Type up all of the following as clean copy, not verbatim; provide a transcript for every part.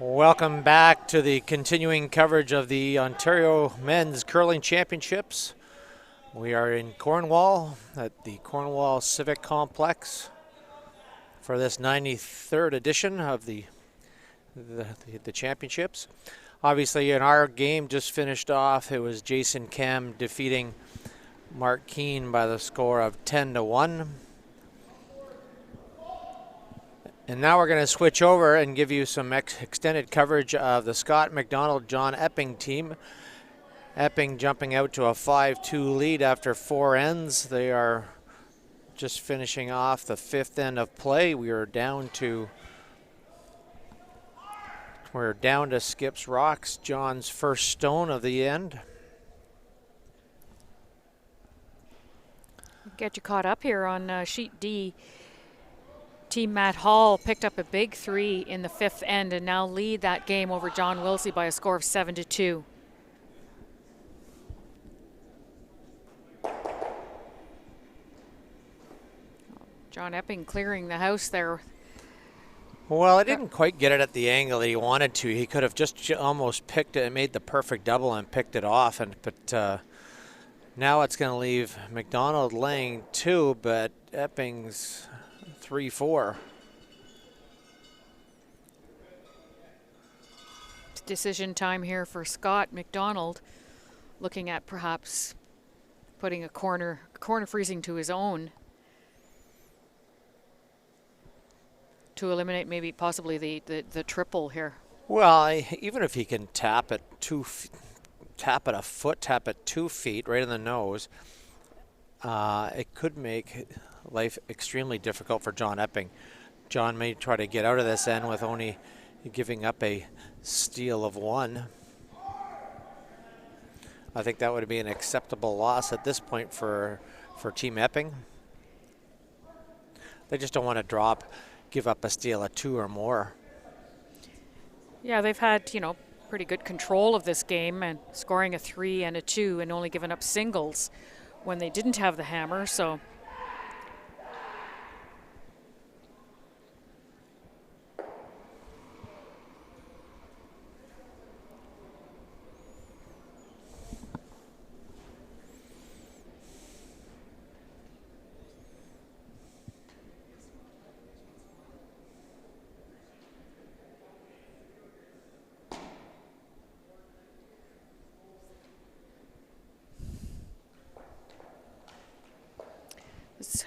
Welcome back to the continuing coverage of the Ontario Men's Curling Championships. We are in Cornwall at the Cornwall Civic Complex for this 93rd edition of the championships. Obviously, in our game just finished off, it was Jason Kem defeating Mark Keane by the score of 10-1. And now we're going to switch over and give you some extended coverage of the Scott McDonald John Epping team. Epping jumping out to a 5-2 lead after 4 ends. They are just finishing off the 5th end of play. We're down to Skips Rocks, John's first stone of the end. Get you caught up here on sheet D. Team Matt Hall picked up a big 3 in the 5th end and now lead that game over John Wilsey by a score of 7-2. John Epping clearing the house there. Well, I didn't quite get it at the angle that he wanted to. He could have just almost picked it and made the perfect double and picked it off. But now it's going to leave McDonald laying 2, but Epping's 3-4. Decision time here for Scott McDonald, looking at perhaps putting a corner freezing to his own to eliminate maybe possibly the triple here. Well, even if he can tap it a foot, tap it 2 feet right in the nose, it could make life extremely difficult for John Epping. John may try to get out of this end with only giving up a steal of 1. I think that would be an acceptable loss at this point for Team Epping. They just don't want to give up a steal of 2 or more. Yeah, they've had, pretty good control of this game and scoring a 3 and a 2 and only giving up singles when they didn't have the hammer, so.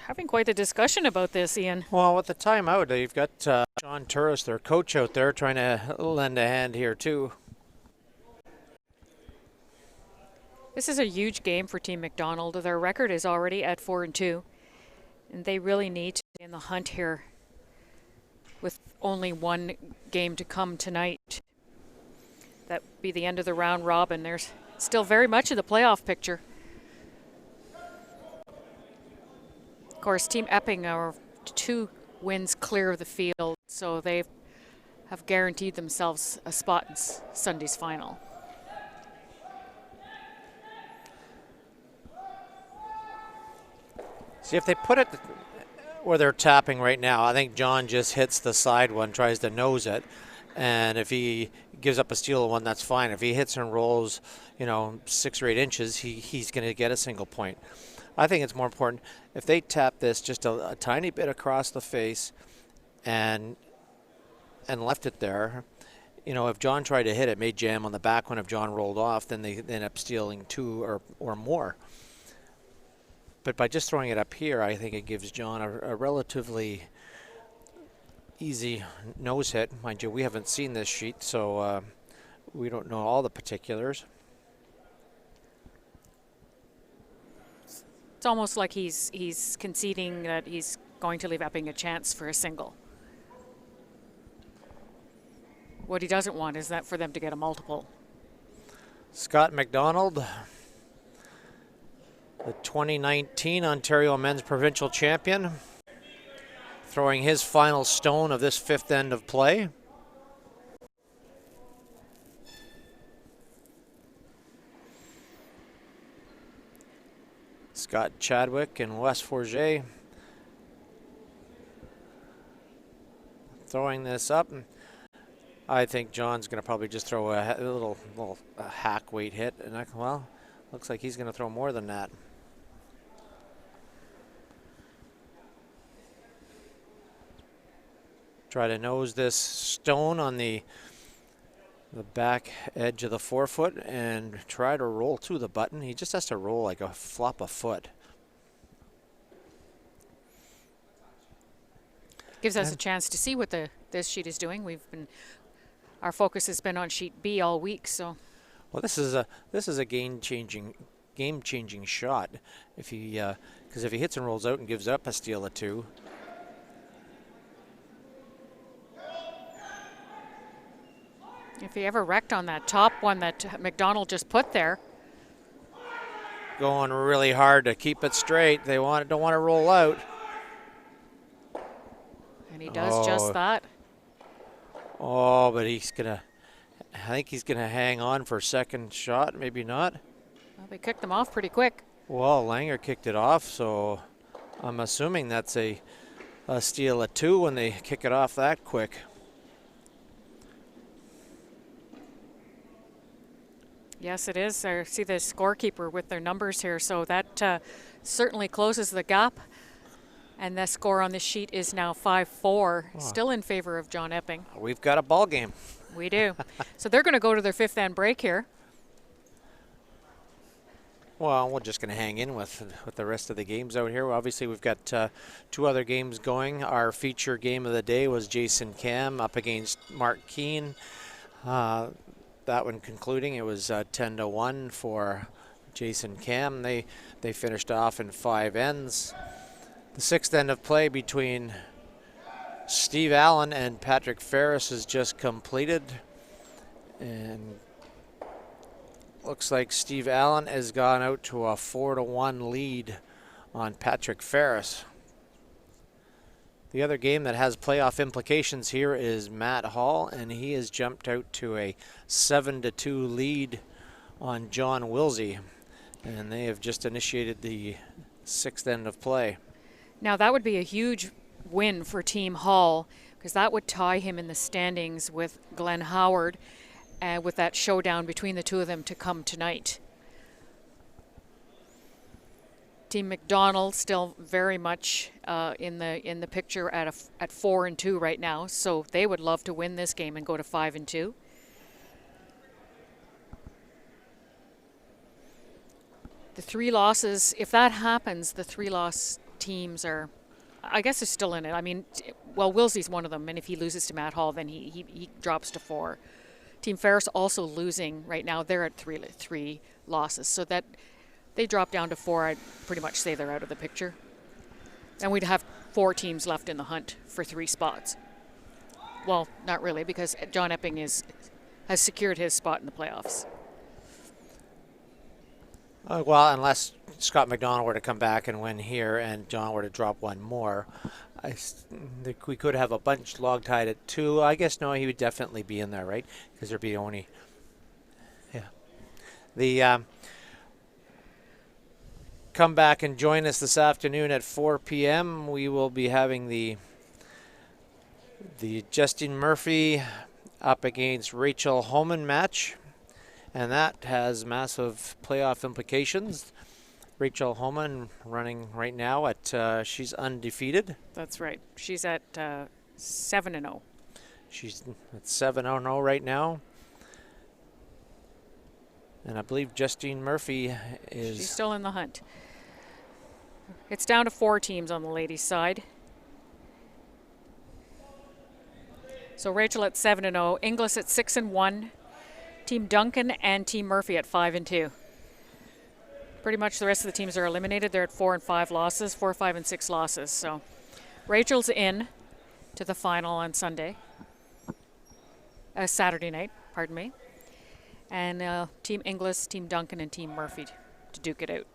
Having quite a discussion about this, Ian. Well, with the timeout, you've got John Turris, their coach, out there trying to lend a hand here too. This is a huge game for Team McDonald. Their record is already at 4-2, and they really need to be in the hunt here with only 1 game to come tonight. That would be the end of the round robin. There's still very much of the playoff picture. Of course, Team Epping are 2 wins clear of the field, so they have guaranteed themselves a spot in Sunday's final. See, if they put it where they're tapping right now, I think John just hits the side one, tries to nose it, and if he gives up a steal of 1, that's fine. If he hits and rolls, 6 or 8 inches, he's going to get a single point. I think it's more important if they tap this just a tiny bit across the face and left it there. If John tried to hit it, may jam on the back one. If John rolled off, then they end up stealing 2 or more. But by just throwing it up here, I think it gives John a relatively easy nose hit. Mind you, we haven't seen this sheet, so we don't know all the particulars. It's almost like he's conceding that he's going to leave Epping a chance for a single. What he doesn't want is that for them to get a multiple. Scott McDonald, the 2019 Ontario Men's Provincial Champion, throwing his final stone of this 5th end of play. Scott Chadwick and Wes Forget throwing this up. I think John's going to probably just throw a little hack weight hit, and well, looks like he's going to throw more than that. Try to nose this stone on the back edge of the forefoot and try to roll to the button. He just has to roll like a flop a foot. Gives us a chance to see what this sheet is doing. Our focus has been on sheet B all week, so. Well, this is a game-changing shot. If he because if he hits and rolls out and gives up a steal or two. If he ever wrecked on that top one that McDonald just put there. Going really hard to keep it straight. They don't want to roll out. And he does just that. Oh, but I think he's gonna hang on for a second shot, maybe not. Well, they kicked them off pretty quick. Well, Langer kicked it off, so I'm assuming that's a steal of two when they kick it off that quick. Yes, it is. I see the scorekeeper with their numbers here, so that certainly closes the gap. And the score on this sheet is now 5-4, still in favor of John Epping. We've got a ball game. We do. So they're going to go to their fifth end break here. Well, we're just going to hang in with the rest of the games out here. Obviously, we've got two other games going. Our feature game of the day was Jason Cam up against Mark Keane. That one concluding, it was 10-1 for Jason Cam. They finished off in 5 ends. The sixth end of play between Steve Allen and Patrick Ferris is just completed. And looks like Steve Allen has gone out to a 4-1 lead on Patrick Ferris. The other game that has playoff implications here is Matt Hall, and he has jumped out to a 7-2 lead on John Wilsey. And they have just initiated the sixth end of play. Now that would be a huge win for Team Hall, because that would tie him in the standings with Glenn Howard, with that showdown between the two of them to come tonight. Team McDonald still very much in the picture at 4-2 right now, so they would love to win this game and go to 5-2. The 3 losses, if that happens, the 3-loss teams are, I guess, are still in it. I mean, well, Wilsey's one of them, and if he loses to Matt Hall, then he drops to 4. Team Ferris also losing right now. They're at 3 losses, so that they drop down to 4. I'd pretty much say they're out of the picture. And we'd have 4 teams left in the hunt for 3 spots. Well, not really, because John Epping has secured his spot in the playoffs. Well, unless Scott McDonald were to come back and win here and John were to drop one more, I think we could have a bunch log tied at 2. I guess, no, he would definitely be in there, right? Because there'd be only, yeah. The come back and join us this afternoon at 4 p.m. We will be having the Justine Murphy up against Rachel Homan match. And that has massive playoff implications. Rachel Homan running right now at, she's undefeated. That's right. She's at 7-0. She's at 7-0 right now. And I believe Justine Murphy is... She's still in the hunt. It's down to 4 teams on the ladies' side. So Rachel at 7-0, Inglis at 6-1. Team Duncan and Team Murphy at 5-2. Pretty much the rest of the teams are eliminated. They're at 4 and 5 losses, 4, 5, and 6 losses. So Rachel's in to the final on Saturday night, pardon me. And Team Inglis, Team Duncan, and Team Murphy to duke it out.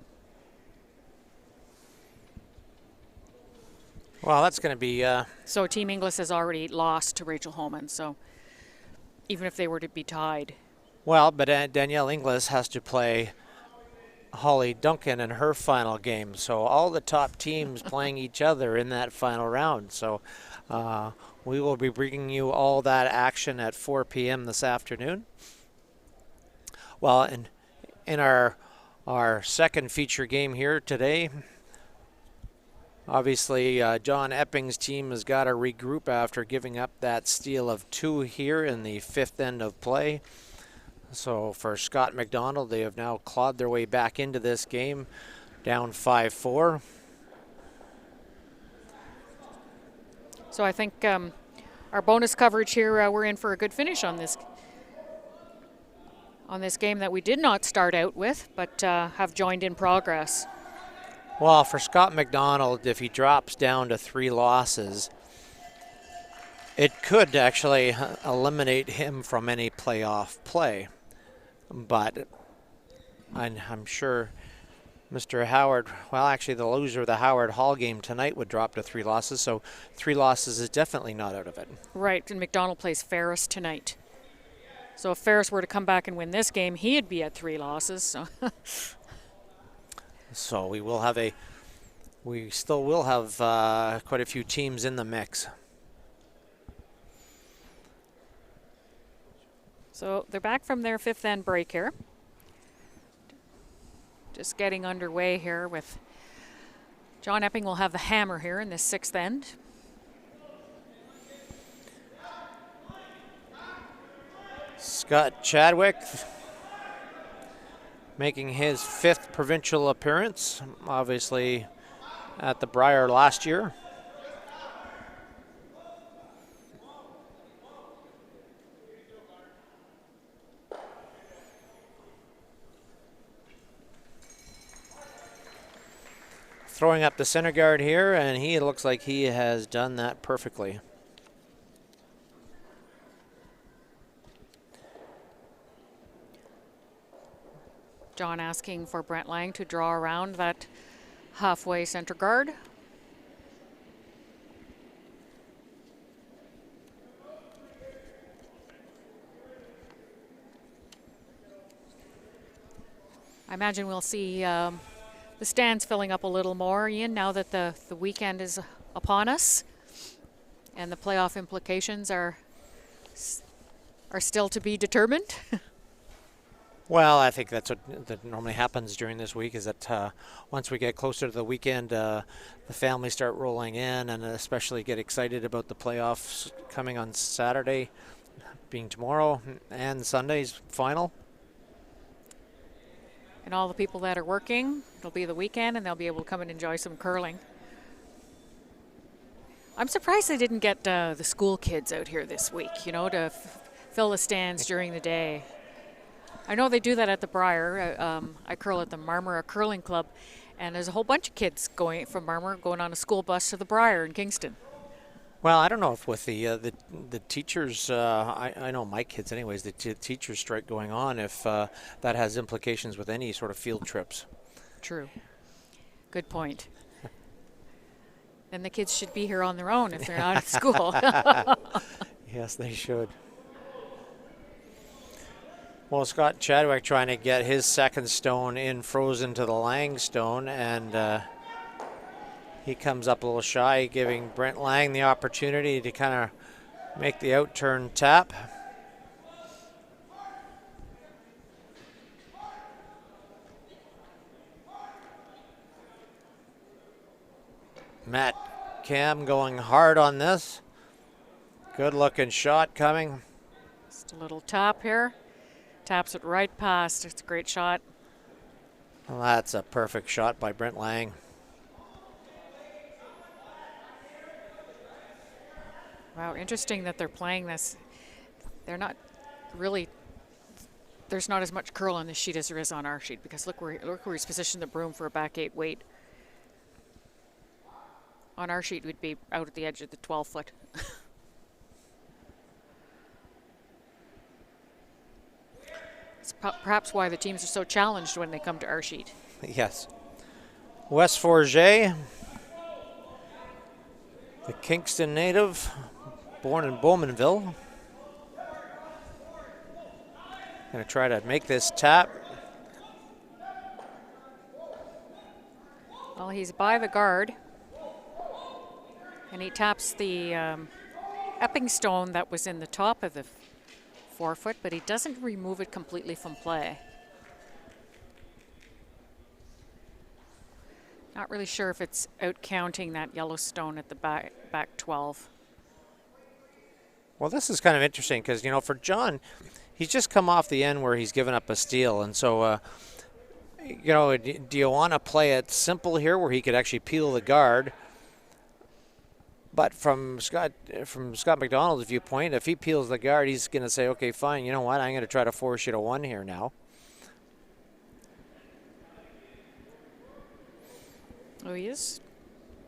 Well, that's going to be... So Team Inglis has already lost to Rachel Homan. So even if they were to be tied... Well, but Danielle Inglis has to play Holly Duncan in her final game. So all the top teams playing each other in that final round. So we will be bringing you all that action at 4 p.m. this afternoon. Well, in our second feature game here today, obviously John Epping's team has got to regroup after giving up that steal of 2 here in the 5th end of play. So for Scott McDonald, they have now clawed their way back into this game, down 5-4. So I think our bonus coverage here, we're in for a good finish on this game that we did not start out with, but have joined in progress. Well, for Scott McDonald, if he drops down to 3 losses, it could actually eliminate him from any playoff play. But I'm sure Mr. Howard, well, actually the loser of the Howard Hall game tonight would drop to 3 losses, so 3 losses is definitely not out of it. Right, and McDonald plays Ferris tonight. So if Ferris were to come back and win this game, he'd be at 3 losses. So we still will have quite a few teams in the mix. So they're back from their 5th end break here. Just getting underway here with John Epping will have the hammer here in this 6th end. Scott Chadwick making his 5th provincial appearance, obviously at the Briar last year. Throwing up the center guard here, and he looks like he has done that perfectly. John asking for Brent Lang to draw around that halfway center guard. I imagine we'll see the stands filling up a little more, Ian, now that the weekend is upon us and the playoff implications are still to be determined. Well, I think that's what that normally happens during this week, is that once we get closer to the weekend, the families start rolling in, and especially get excited about the playoffs coming on Saturday, being tomorrow, and Sunday's final. And all the people that are working, it'll be the weekend, and they'll be able to come and enjoy some curling. I'm surprised they didn't get the school kids out here this week, to fill the stands during the day. I know they do that at the Briar. I curl at the Marmora Curling Club, and there's a whole bunch of kids going from Marmora going on a school bus to the Briar in Kingston. Well, I don't know if with the teachers, I know my kids anyways, the teachers strike going on, if that has implications with any sort of field trips. True. Good point. Then the kids should be here on their own if they're not at school. Yes, they should. Well, Scott Chadwick trying to get his second stone in frozen to the Lang stone, and he comes up a little shy, giving Brent Lang the opportunity to kind of make the out-turn tap. Matt Cam going hard on this. Good looking shot coming. Just a little tap here. Taps it right past. It's a great shot. Well, that's a perfect shot by Brent Lang. Wow, interesting that they're playing this. They're not really, there's not as much curl on this sheet as there is on our sheet, because look where he's positioned the broom for a back 8 weight. On our sheet, we'd be out at the edge of the 12-foot. It's perhaps why the teams are so challenged when they come to our sheet. Yes. Wes Forget, the Kingston native, born in Bowmanville. Going to try to make this tap. Well, he's by the guard, and he taps the Epping stone that was in the top of the 4 foot, but he doesn't remove it completely from play. Not really sure if it's out counting that yellow stone at the back 12. Well, this is kind of interesting because, you know, for John, he's just come off the end where he's given up a steal. And so, you know, do you want to play it simple here where he could actually peel the guard? But from Scott McDonald's viewpoint, if he peels the guard, he's going to say, okay, fine, you know what, I'm going to try to force you to 1 here now. Oh, he is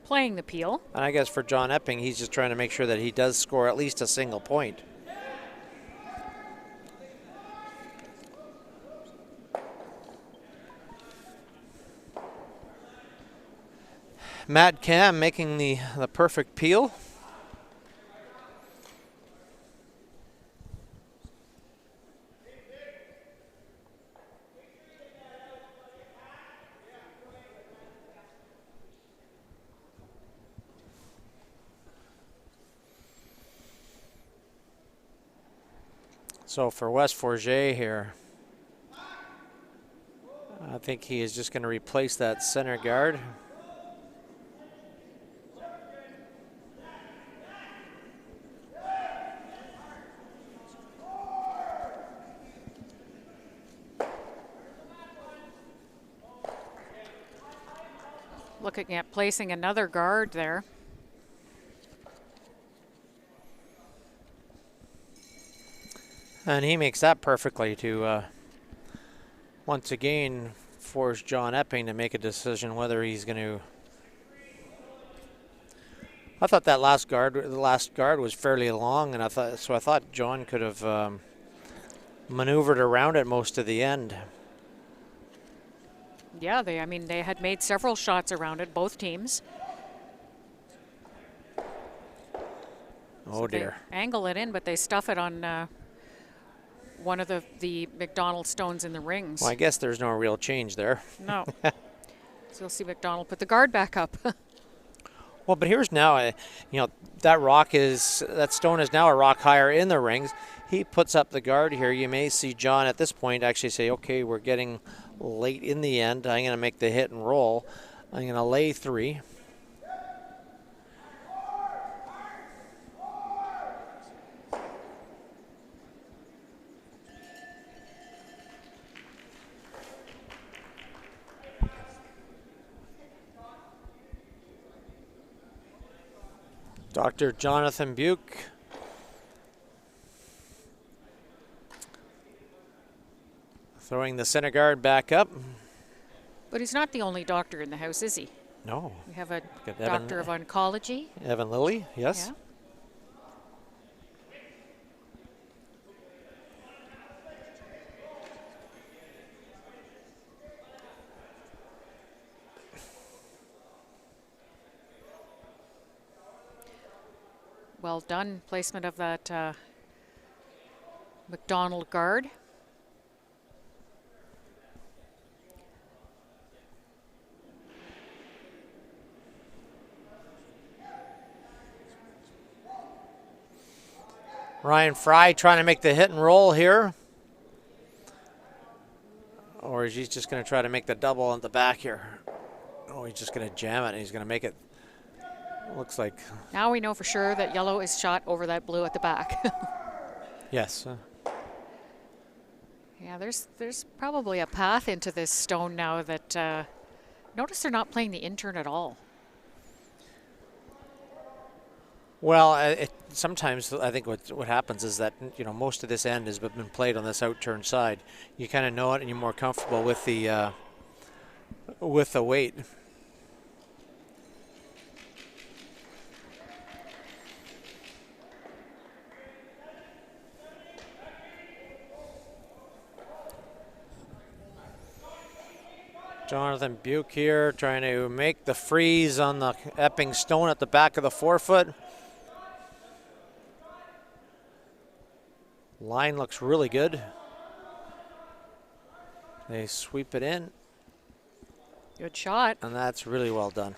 playing the peel. And I guess for John Epping, he's just trying to make sure that he does score at least a single point. Matt Cam making the perfect peel. So for West Forget here, I think he is just going to replace that center guard. Looking at placing another guard there. And he makes that perfectly to once again force John Epping to make a decision whether he's going to. I thought that the last guard was fairly long, and I thought John could have maneuvered around it most of the end. Yeah, they had made several shots around it, both teams. Oh dear. They angle it in, but they stuff it on one of the McDonald stones in the rings. Well, I guess there's no real change there. No. So you'll see McDonald put the guard back up. Well, but here's now, you know, that stone is now a rock higher in the rings. He puts up the guard here. You may see John at this point actually say, okay, we're getting late in the end. I'm going to make the hit and roll. I'm going to lay 3. Dr. Jonathan Buke throwing the center guard back up. But he's not the only doctor in the house, is he? No. We have a Got doctor of oncology. Evan Lilly, yes. Yeah. Well done placement of that McDonald guard. Ryan Fry trying to make the hit and roll here. Or is he just going to try to make the double on the back here? Oh, he's just going to jam it and he's going to make it. Looks like. Now we know for sure that yellow is shot over that blue at the back. Yes. Yeah, there's probably a path into this stone now that. Notice they're not playing the intern at all. Well, sometimes I think what happens is that, you know, most of this end has been played on this outturn side. You kind of know it, and you're more comfortable with the weight. Jonathan Buke here trying to make the freeze on the Epping stone at the back of the 4 foot. Line looks really good. They sweep it in. Good shot. And that's really well done.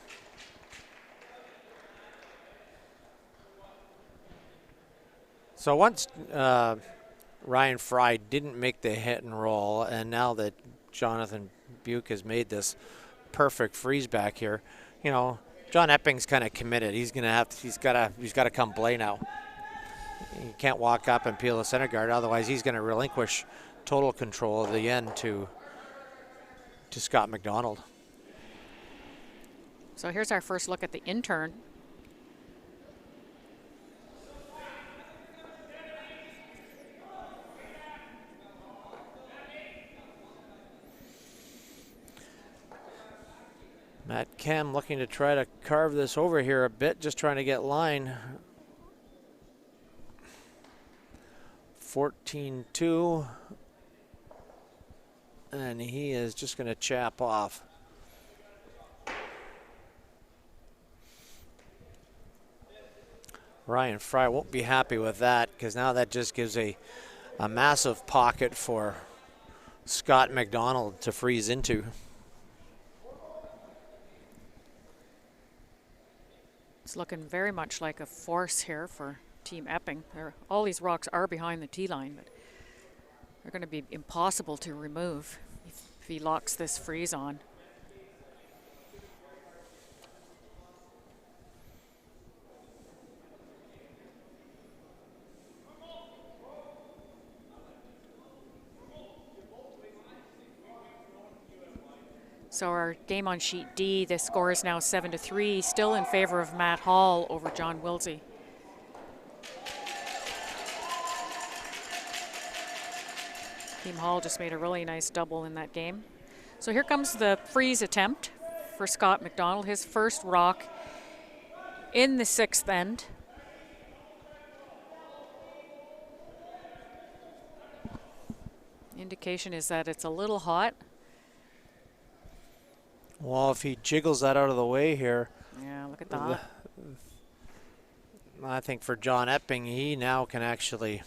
So once Ryan Fry didn't make the hit and roll, and now that Jonathan Buke has made this perfect freeze back here, you know, John Epping's kind of committed. He's got to come play now. He can't walk up and peel the center guard, otherwise he's going to relinquish total control of the end to Scott McDonald. So here's our first look at the intern. Matt Kem looking to try to carve this over here a bit, just trying to get line. 14-2. And he is just going to chap off. Ryan Fry won't be happy with that, because now that just gives a massive pocket for Scott McDonald to freeze into. It's looking very much like a force here for Team Epping. All these rocks are behind the tee line, but they're going to be impossible to remove if he locks this freeze on. So our game on sheet D, the score is now 7-3, still in favor of Matt Hall over John Wilsey. Team Hall just made a really nice double in that game. So here comes the freeze attempt for Scott McDonald, his first rock in the sixth end. Indication is that it's a little hot. Well, if he jiggles that out of the way here. Yeah, look at that. I think for John Epping, he now can actually,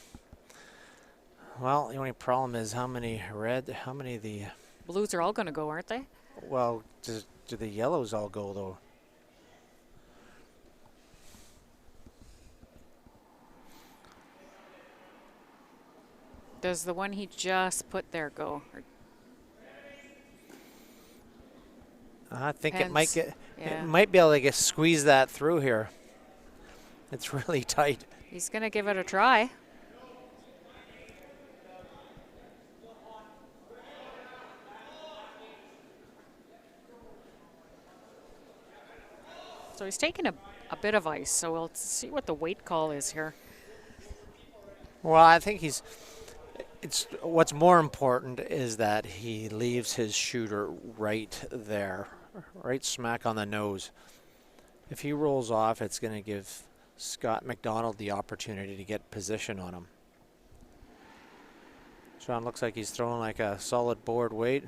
well, the only problem is how many the Blues are all going to go, aren't they? Well, do the yellows all go, though? Does the one he just put there go? I think Depends. it Yeah. might be able to squeeze that through here. It's really tight. He's going to give it a try. So he's taking a bit of ice, so we'll see what the weight call is here. Well, I think it's what's more important is that he leaves his shooter right there, right smack on the nose. If he rolls off, it's going to give Scott McDonald the opportunity to get position on him. Sean looks like he's throwing like a solid board weight.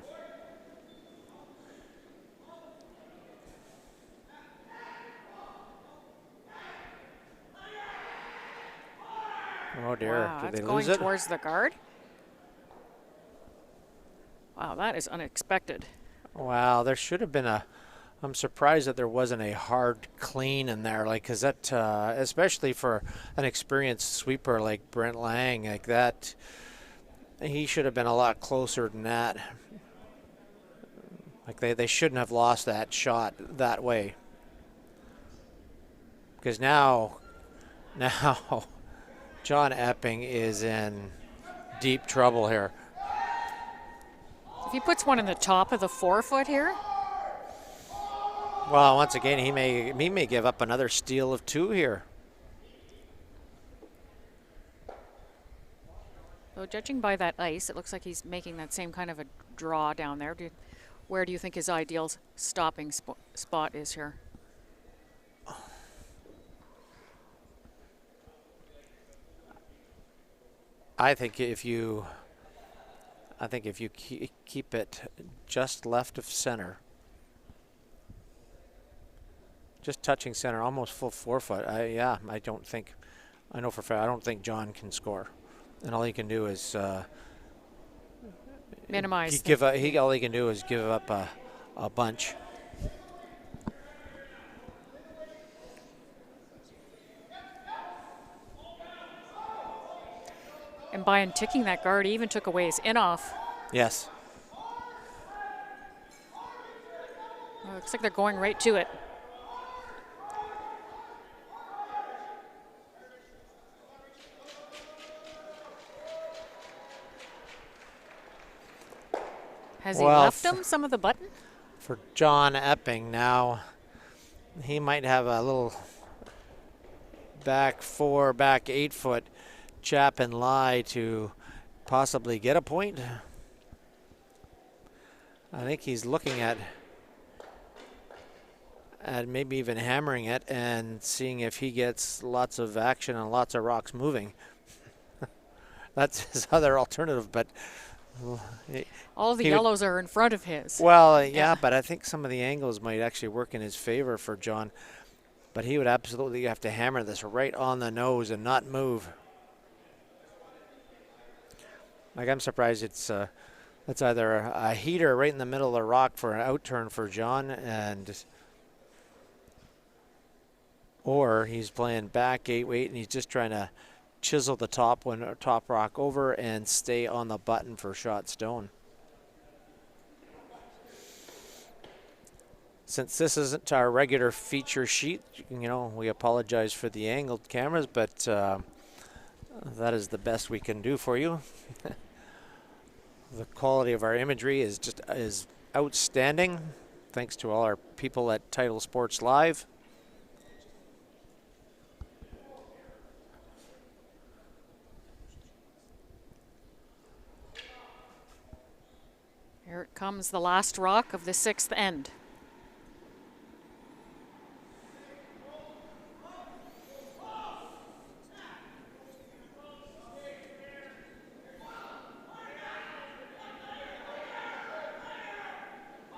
Oh dear, Wow, did that's they going lose it? towards the guard. Wow, that is unexpected. Wow, there should have been I'm surprised that there wasn't a hard clean in there, like, cause that, especially for an experienced sweeper like Brent Lang, like that, he should have been a lot closer than that. Like they shouldn't have lost that shot that way. Because now, John Epping is in deep trouble here. If he puts one in the top of the 4-foot here, Well, once again, he may give up another steal of 2 here. so judging by that ice, it looks like he's making that same kind of a draw down there. Where do you think his ideal stopping spot is here? I think if you keep it just left of center, just touching center, almost full 4-foot. I know for a fact I don't think John can score, and all he can do is Minimize. all he can do is give up a bunch. And by unticking that guard, he even took away his in-off. Yes. Well, looks like they're going right to it. Has he left him some of the button? For John Epping now, he might have a little back 4, back 8 foot chap and lie to possibly get a point. I think he's looking at maybe even hammering it and seeing if he gets lots of action and lots of rocks moving. That's his other alternative, but all the yellows are in front of his. Well, yeah, but I think some of the angles might actually work in his favor for John. But he would absolutely have to hammer this right on the nose and not move. Like, I'm surprised it's either a heater right in the middle of the rock for an outturn for John, or he's playing back 8-8 and he's just trying to chisel the top rock over and stay on the button for shot stone. Since this isn't our regular feature sheet, we apologize for the angled cameras, but that is the best we can do for you. The quality of our imagery is outstanding, thanks to all our people at Title Sports Live. Here it comes, the last rock of the 6th end.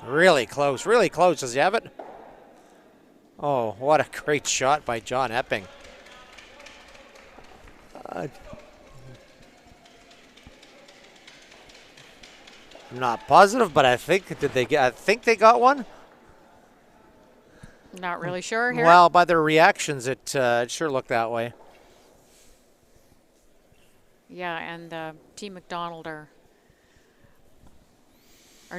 Really close, really close. Does he have it? Oh, what a great shot by John Epping. I'm not positive, but I think they got one. Not really sure here. Well, by their reactions, it sure looked that way. Yeah, and Team McDonald are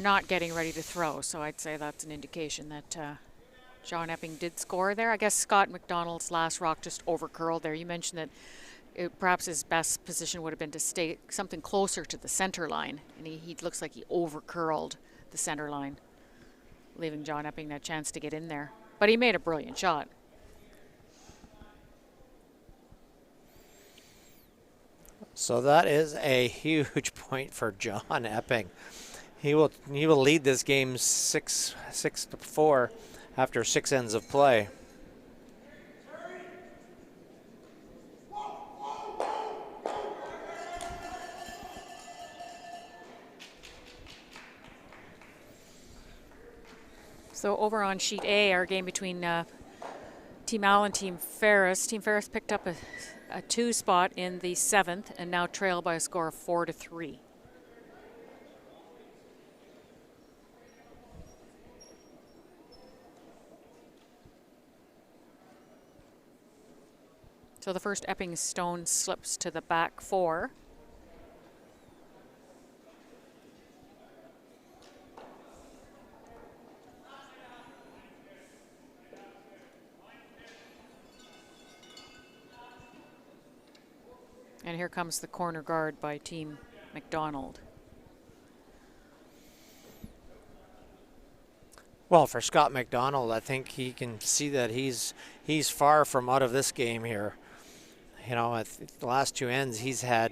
not getting ready to throw, so I'd say that's an indication that John Epping did score there. I guess Scott McDonald's last rock just overcurled there. You mentioned that perhaps his best position would have been to stay something closer to the center line, and he looks like he overcurled the center line, leaving John Epping that chance to get in there. But he made a brilliant shot. So that is a huge point for John Epping. He will lead this game 6-4 after 6 ends of play. So over on sheet A, our game between Team Al and Team Ferris. Team Ferris picked up a 2 spot in the 7th and now trail by a score of 4-3. So the first Epping stone slips to the back 4. And here comes the corner guard by Team McDonald. Well, for Scott McDonald, I think he can see that he's far from out of this game here. At the last 2 ends, he's had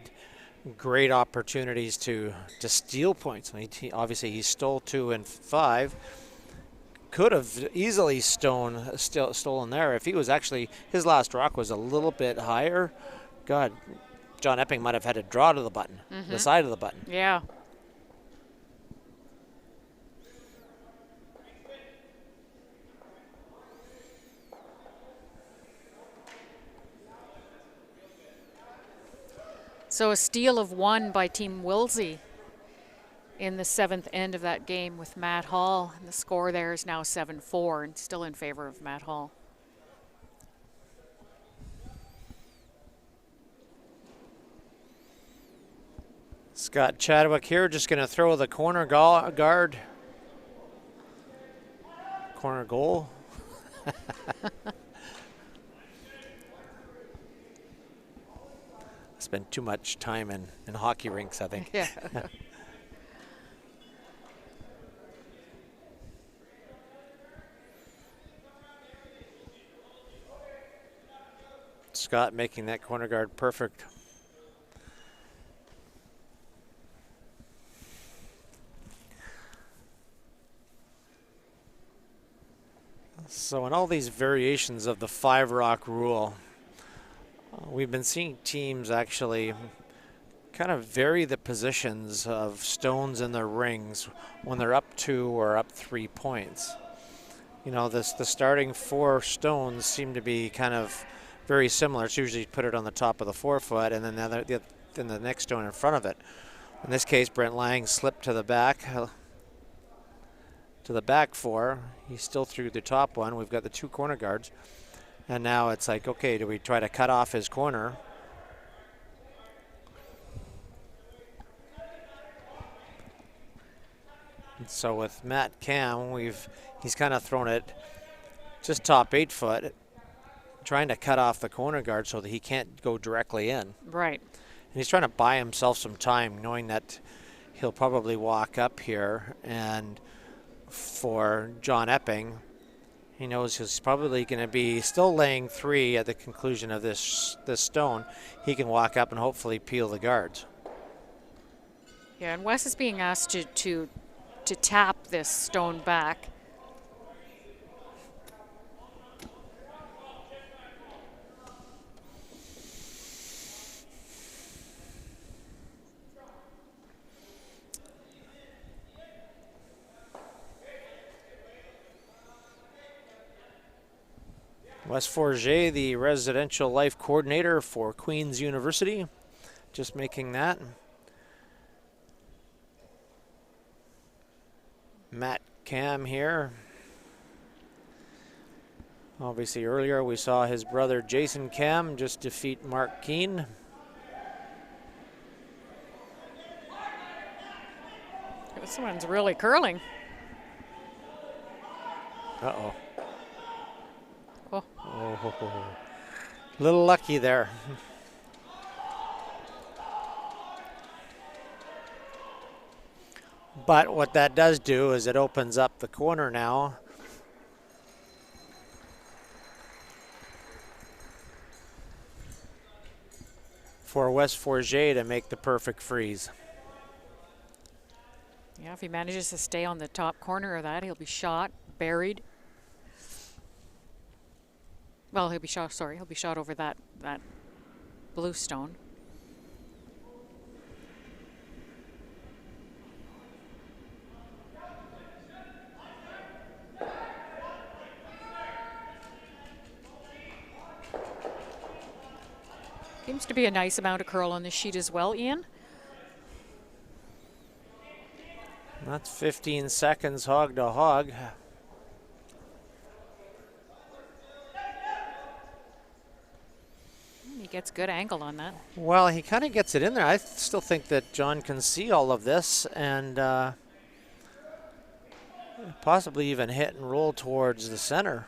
great opportunities to steal points. Obviously, he stole 2 and 5. Could have easily stolen there if he was actually, his last rock was a little bit higher. God, John Epping might have had to draw to the button, the side of the button. Yeah. So a steal of 1 by Team Wilsey in the 7th end of that game with Matt Hall. And the score there is now 7-4 and still in favor of Matt Hall. Scott Chadwick here, just going to throw the corner guard. Corner goal. Spent too much time in hockey rinks, I think. Yeah. Scott making that corner guard perfect. So in all these variations of the 5-rock rule, we've been seeing teams actually kind of vary the positions of stones in their rings when they're up 2 or up 3 points. You know, the starting 4 stones seem to be kind of very similar. It's usually put it on the top of the forefoot and then the next stone in front of it. In this case, Brent Lang slipped to the back 4. He still threw the top one. We've got the 2 corner guards. And now it's like, okay, do we try to cut off his corner? And so with Matt Cam, he's kind of thrown it just top 8 foot, trying to cut off the corner guard so that he can't go directly in. Right. And he's trying to buy himself some time, knowing that he'll probably walk up here, and for John Epping, he knows he's probably going to be still laying 3 at the conclusion of this stone. He can walk up and hopefully peel the guards. Yeah, and Wes is being asked to tap this stone back. Wes Forget, the residential life coordinator for Queen's University, just making that. Matt Cam here. Obviously earlier we saw his brother Jason Cam just defeat Mark Keane. This one's really curling. Uh-oh. Oh. Oh, little lucky there. But what that does do is it opens up the corner now. For Wes Forget to make the perfect freeze. Yeah, if he manages to stay on the top corner of that, he'll be shot, buried. Well, he'll be shot over that blue stone. Seems to be a nice amount of curl on the sheet as well, Ian. That's 15 seconds hog to hog. He gets good angle on that. Well, he kind of gets it in there. I still think that John can see all of this and possibly even hit and roll towards the center.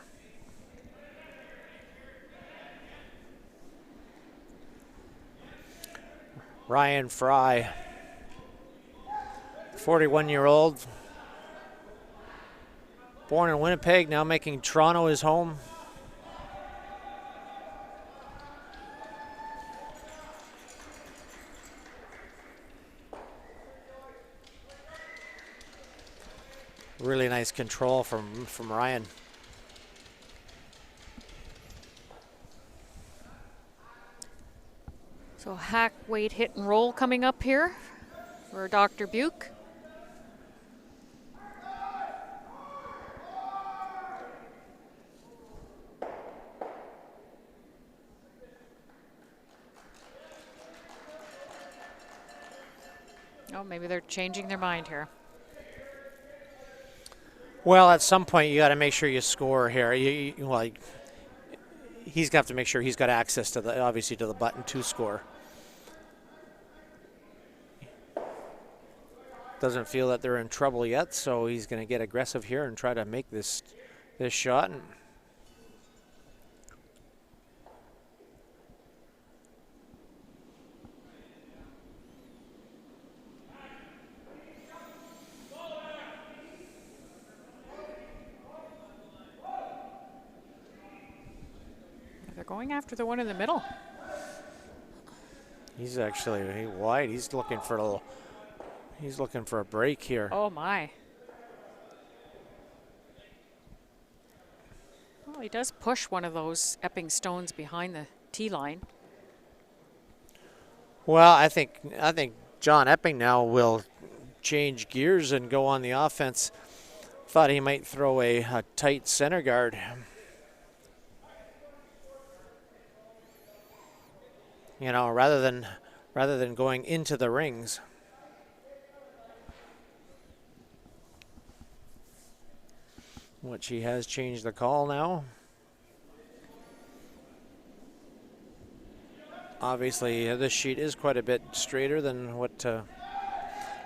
Ryan Fry, 41-year-old, born in Winnipeg, now making Toronto his home. Really nice control from Ryan. So hack, weight, hit and roll coming up here for Dr. Buke. Oh, maybe they're changing their mind here. Well, at some point you got to make sure you score here. He's going to have to make sure he's got access to obviously to the button to score. doesn't feel that they're in trouble yet, so he's going to get aggressive here and try to make this shot. They're going after the one in the middle. He's actually wide. He's looking for a break here. Oh my. Well, he does push one of those Epping stones behind the tee line. Well, I think John Epping now will change gears and go on the offense. Thought he might throw a tight center guard. You know, rather than going into the rings. Which he has changed the call now. Obviously, this sheet is quite a bit straighter than what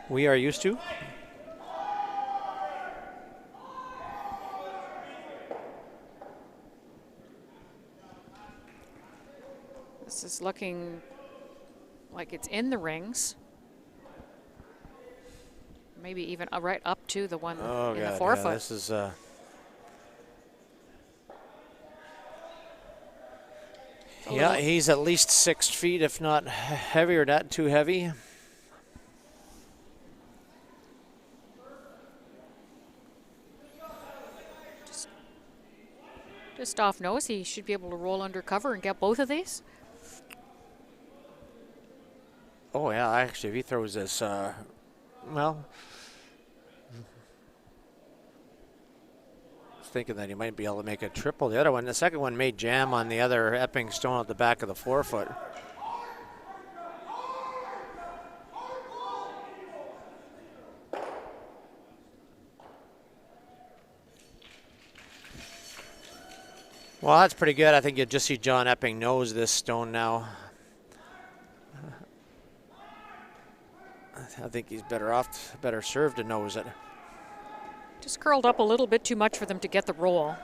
we are used to. This is looking like it's in the rings. Maybe even right up to the one in the 4 foot. Yeah, this is yeah, he's at least 6 feet, if not heavier, not too heavy. Just off nose, he should be able to roll under cover and get both of these. Oh yeah, actually, if he throws this, well, thinking that he might be able to make a triple. The other one, the second one, may jam on the other Epping stone at the back of the 4 foot. Well, that's pretty good. I think you'll just see John Epping nose this stone now. I think he's better served to nose it. Just curled up a little bit too much for them to get the roll.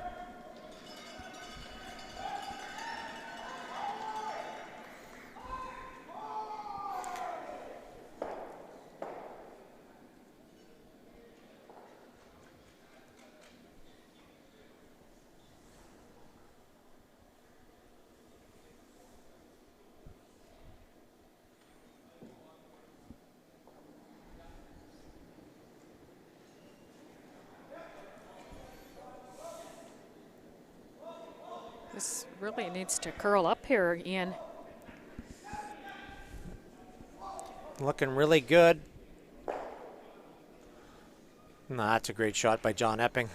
This really needs to curl up here, Ian. Looking really good. No, that's a great shot by John Epping.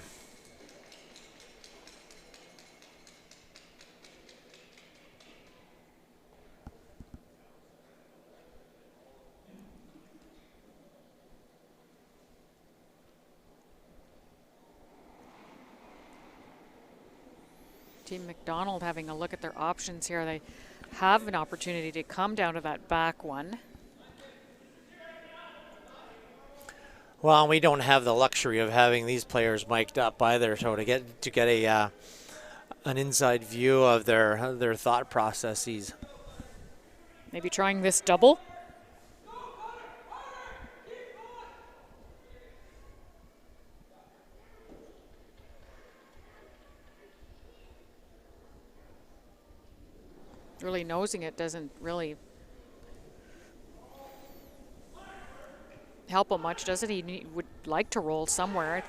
Team McDonald having a look at their options here. They have an opportunity to come down to that back one. Well, we don't have the luxury of having these players mic'd up either, so to get a an inside view of their thought processes. Maybe trying this double. Really nosing it doesn't really help him much, does it? He would like to roll somewhere.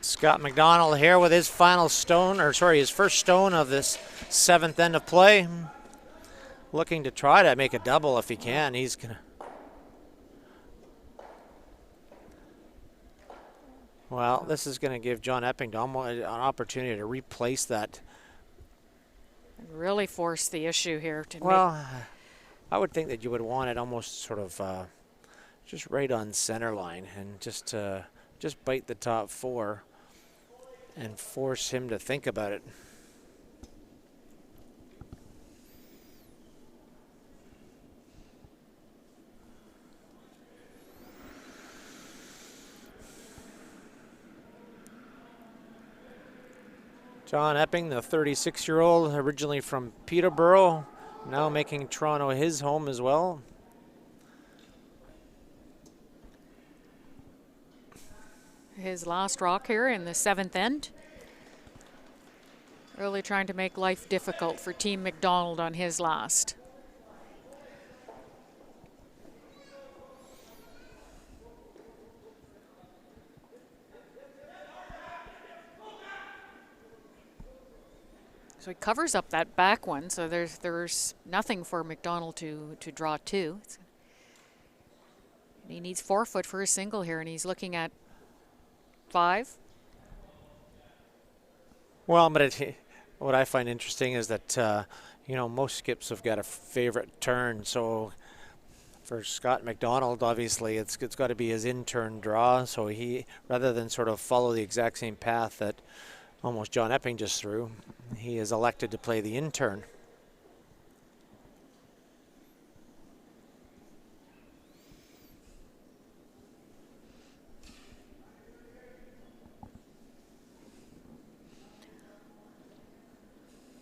Scott McDonald here with his final stone, or sorry, his first stone of this 7th end of play. Looking to try to make a double if he can. He's gonna. Well, this is going to give John Epping an opportunity to replace that. And really force the issue here. I would think that you would want it almost sort of just right on center line and just bite the top 4. and force him to think about it. John Epping, the 36-year-old, originally from Peterborough, now making Toronto his home as well. His last rock here in the 7th end. Really trying to make life difficult for Team McDonald on his last. So he covers up that back one, so there's nothing for McDonald to draw to. He needs 4 foot for a single here, and he's looking at 5. Well, but what I find interesting is that, you know, most skips have got a favorite turn. So for Scott McDonald, obviously, it's got to be his in-turn draw. So he, rather than sort of follow the exact same path that almost John Epping just threw, he is elected to play the in-turn.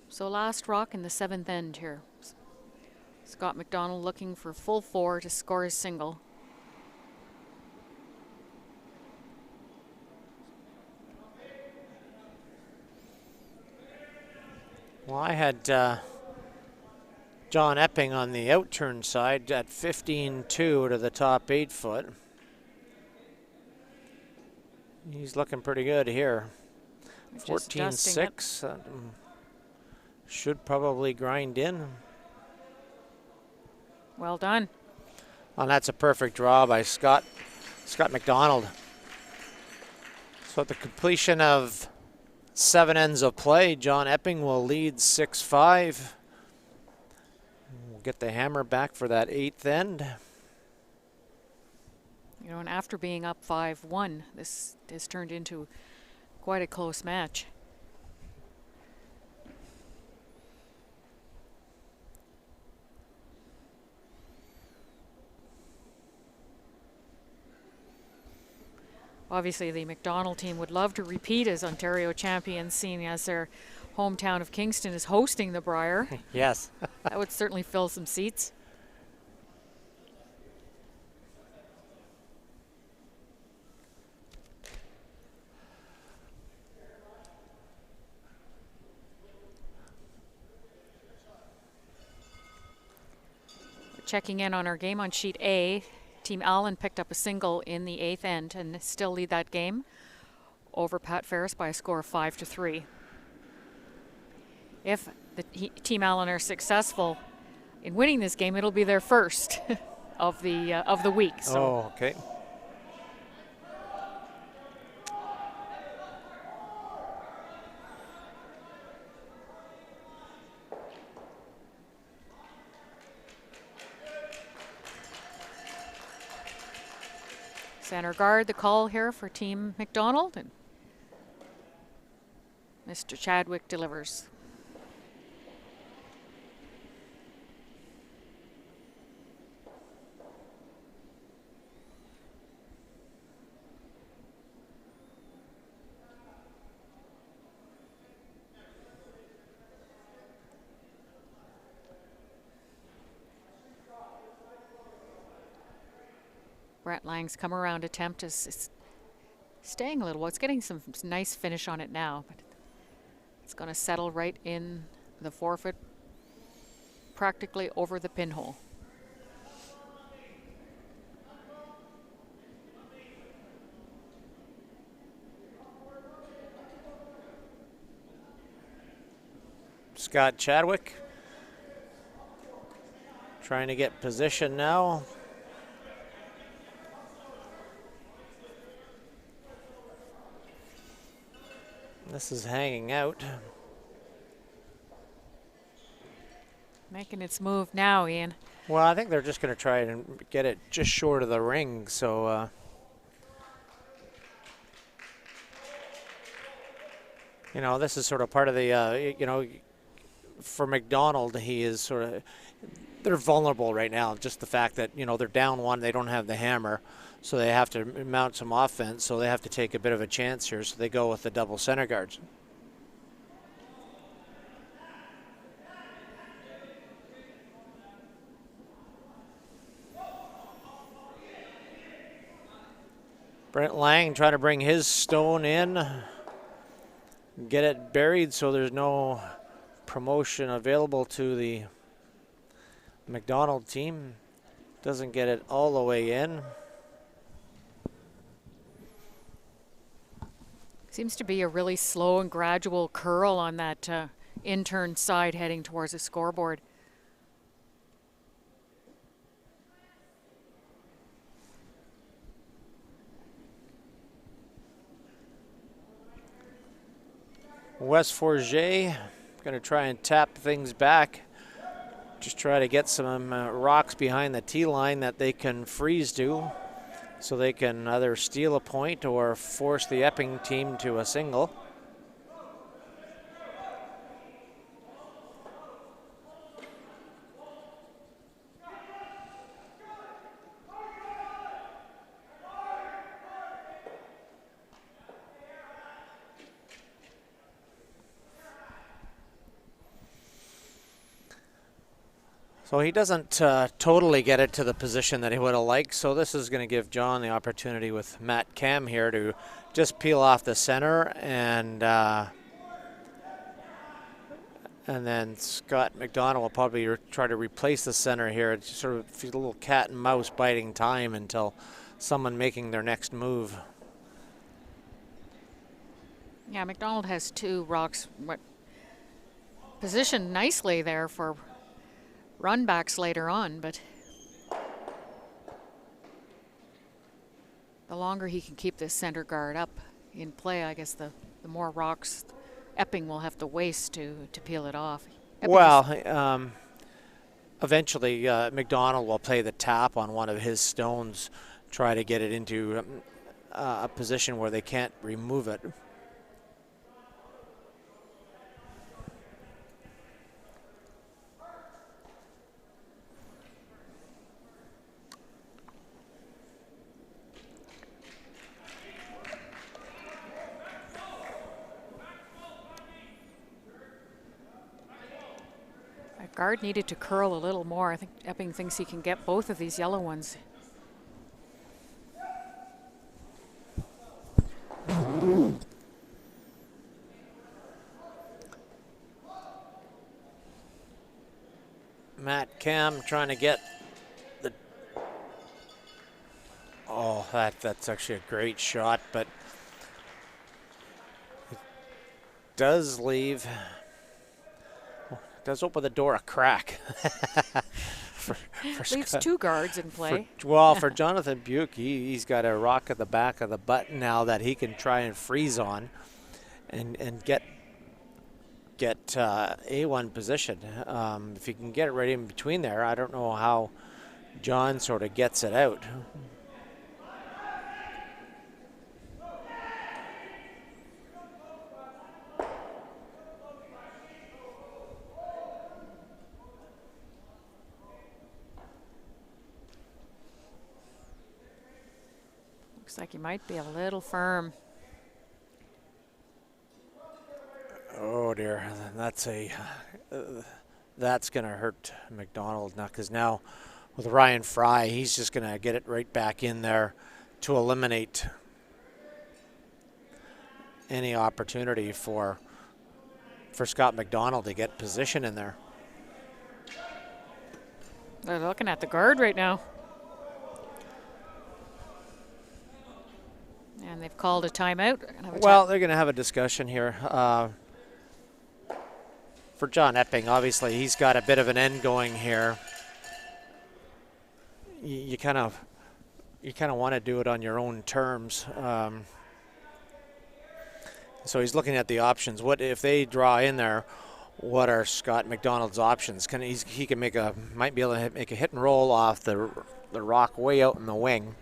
So last rock in the 7th end here. Scott McDonald looking for full 4 to score his single. Well, I had John Epping on the out-turn side at 15-2 to the top 8 foot. He's looking pretty good here. 14-6. Should probably grind in. Well done. And that's a perfect draw by Scott McDonald. So at the completion of 7 ends of play, John Epping will lead 6-5. We'll get the hammer back for that 8th end. You know, and after being up 5-1, this has turned into quite a close match. Obviously, the McDonald team would love to repeat as Ontario champions, seeing as their hometown of Kingston is hosting the Brier. Yes. That would certainly fill some seats. We're checking in on our game on sheet A. Team Allen picked up a single in the 8th end and still lead that game over Pat Ferris by a score of 5-3. If Team Allen are successful in winning this game, it'll be their first of the week. So. Oh, okay. Center guard, the call here for Team McDonald, and Mr. Chadwick delivers. Brett Lang's come around attempt is staying a little. Well, it's getting some nice finish on it now, but it's going to settle right in the 4 foot, practically over the pinhole. Scott Chadwick trying to get position now. This is hanging out. Making its move now, Ian. Well, I think they're just going to try and get it just short of the ring. So You know, this is sort of part of the, you know, for McDonald, he is sort of, they're vulnerable right now. Just the fact that, you know, they're down one, they don't have the hammer, so they have to mount some offense, so they have to take a bit of a chance here, so they go with the double center guards. Brent Lang trying to bring his stone in, get it buried so there's no promotion available to the McDonald team. Doesn't get it all the way in. Seems to be a really slow and gradual curl on that intern side heading towards the scoreboard. West Forget going to try and tap things back. Just try to get some rocks behind the tee line that they can freeze to, so they can either steal a point or force the Epping team to a single. So he doesn't totally get it to the position that he would have liked. So this is going to give John the opportunity with Matt Cam here to just peel off the center, and then Scott McDonald will probably try to replace the center here. It's sort of a little cat and mouse biding time until someone making their next move. Yeah, McDonald has two rocks positioned nicely there for run backs later on, but the longer he can keep this center guard up in play, I guess the more rocks Epping will have to waste to peel it off. Well, eventually McDonald will play the tap on one of his stones, try to get it into a position where they can't remove it. Guard needed to curl a little more. I think Epping thinks he can get both of these yellow ones. Matt Cam trying to get the... Oh, that's actually a great shot, but it does leave... Does open the door a crack. Leaves two guards in play. For Jonathan Buke, he's got a rock at the back of the button now that he can try and freeze on and get A1 position. If he can get it right in between there, I don't know how John sort of gets it out. Looks like he might be a little firm. Oh dear, that's going to hurt McDonald now, because now with Ryan Fry, he's just going to get it right back in there to eliminate any opportunity for Scott McDonald to get position in there. They're looking at the guard right now. And they've called a timeout. Well, they're going to have a discussion here. For John Epping, obviously, he's got a bit of an end going here. You kind of want to do it on your own terms. So he's looking at the options. What if they draw in there? What are Scott McDonald's options? He can might be able to make a hit and roll off the rock way out in the wing.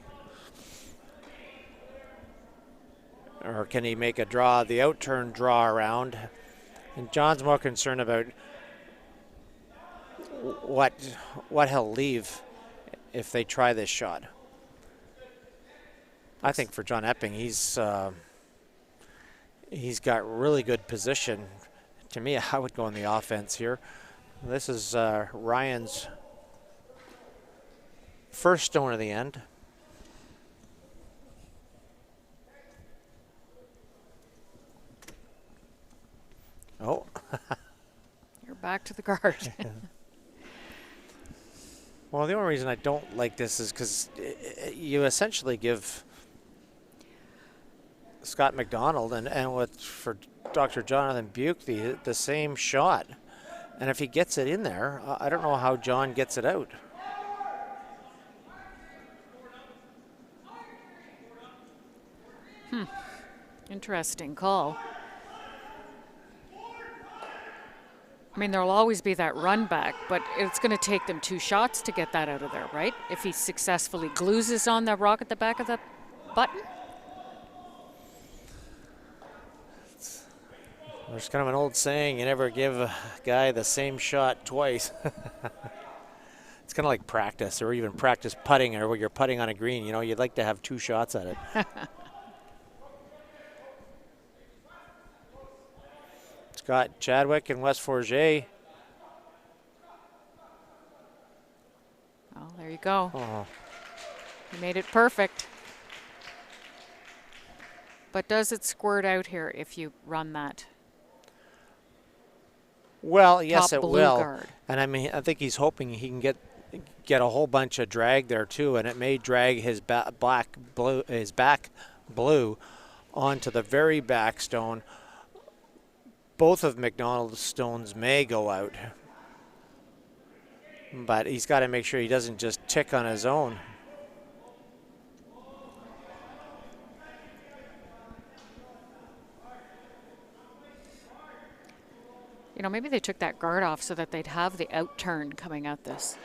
or can he make a draw, the out-turn draw around? And John's more concerned about what he'll leave if they try this shot. I think for John Epping, he's got really good position. To me, I would go on the offense here. This is Ryan's first stone of the end. Oh. You're back to the guard. Well, the only reason I don't like this is because you essentially give Scott McDonald and for Dr. Jonathan Buke the same shot. And if he gets it in there, I don't know how John gets it out. Interesting call. I mean, there'll always be that run back, but it's going to take them 2 shots to get that out of there, right? If he successfully glues on the rock at the back of the button. There's kind of an old saying, you never give a guy the same shot twice. It's kind of like practice, or even practice putting, or when you're putting on a green. You know, you'd like to have 2 shots at it. Scott Chadwick and West Forget. Oh, there you go. Oh. You made it perfect. But does it squirt out here if you run that? Well, yes, Top it blue will. guard. And I mean, I think he's hoping he can get a whole bunch of drag there too, and it may drag his back blue onto the very back stone. Both of McDonald's stones may go out, but he's got to make sure he doesn't just tick on his own. You know, maybe they took that guard off so that they'd have the out turn coming at this.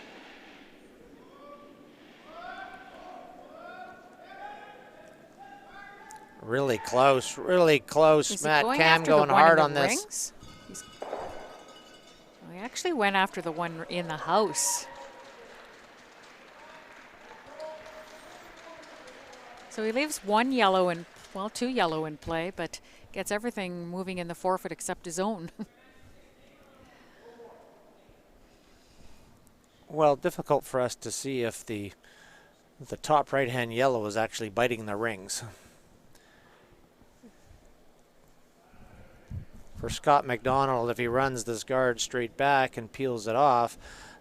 Really close, really close. Is he Matt going Cam after the going one in hard the on this. rings? He actually went after the one in the house. So he leaves 1 yellow and, well, 2 yellow in play, but gets everything moving in the forfeit except his own. Well, difficult for us to see if the top right-hand yellow is actually biting the rings. For Scott McDonald, if he runs this guard straight back and peels it off,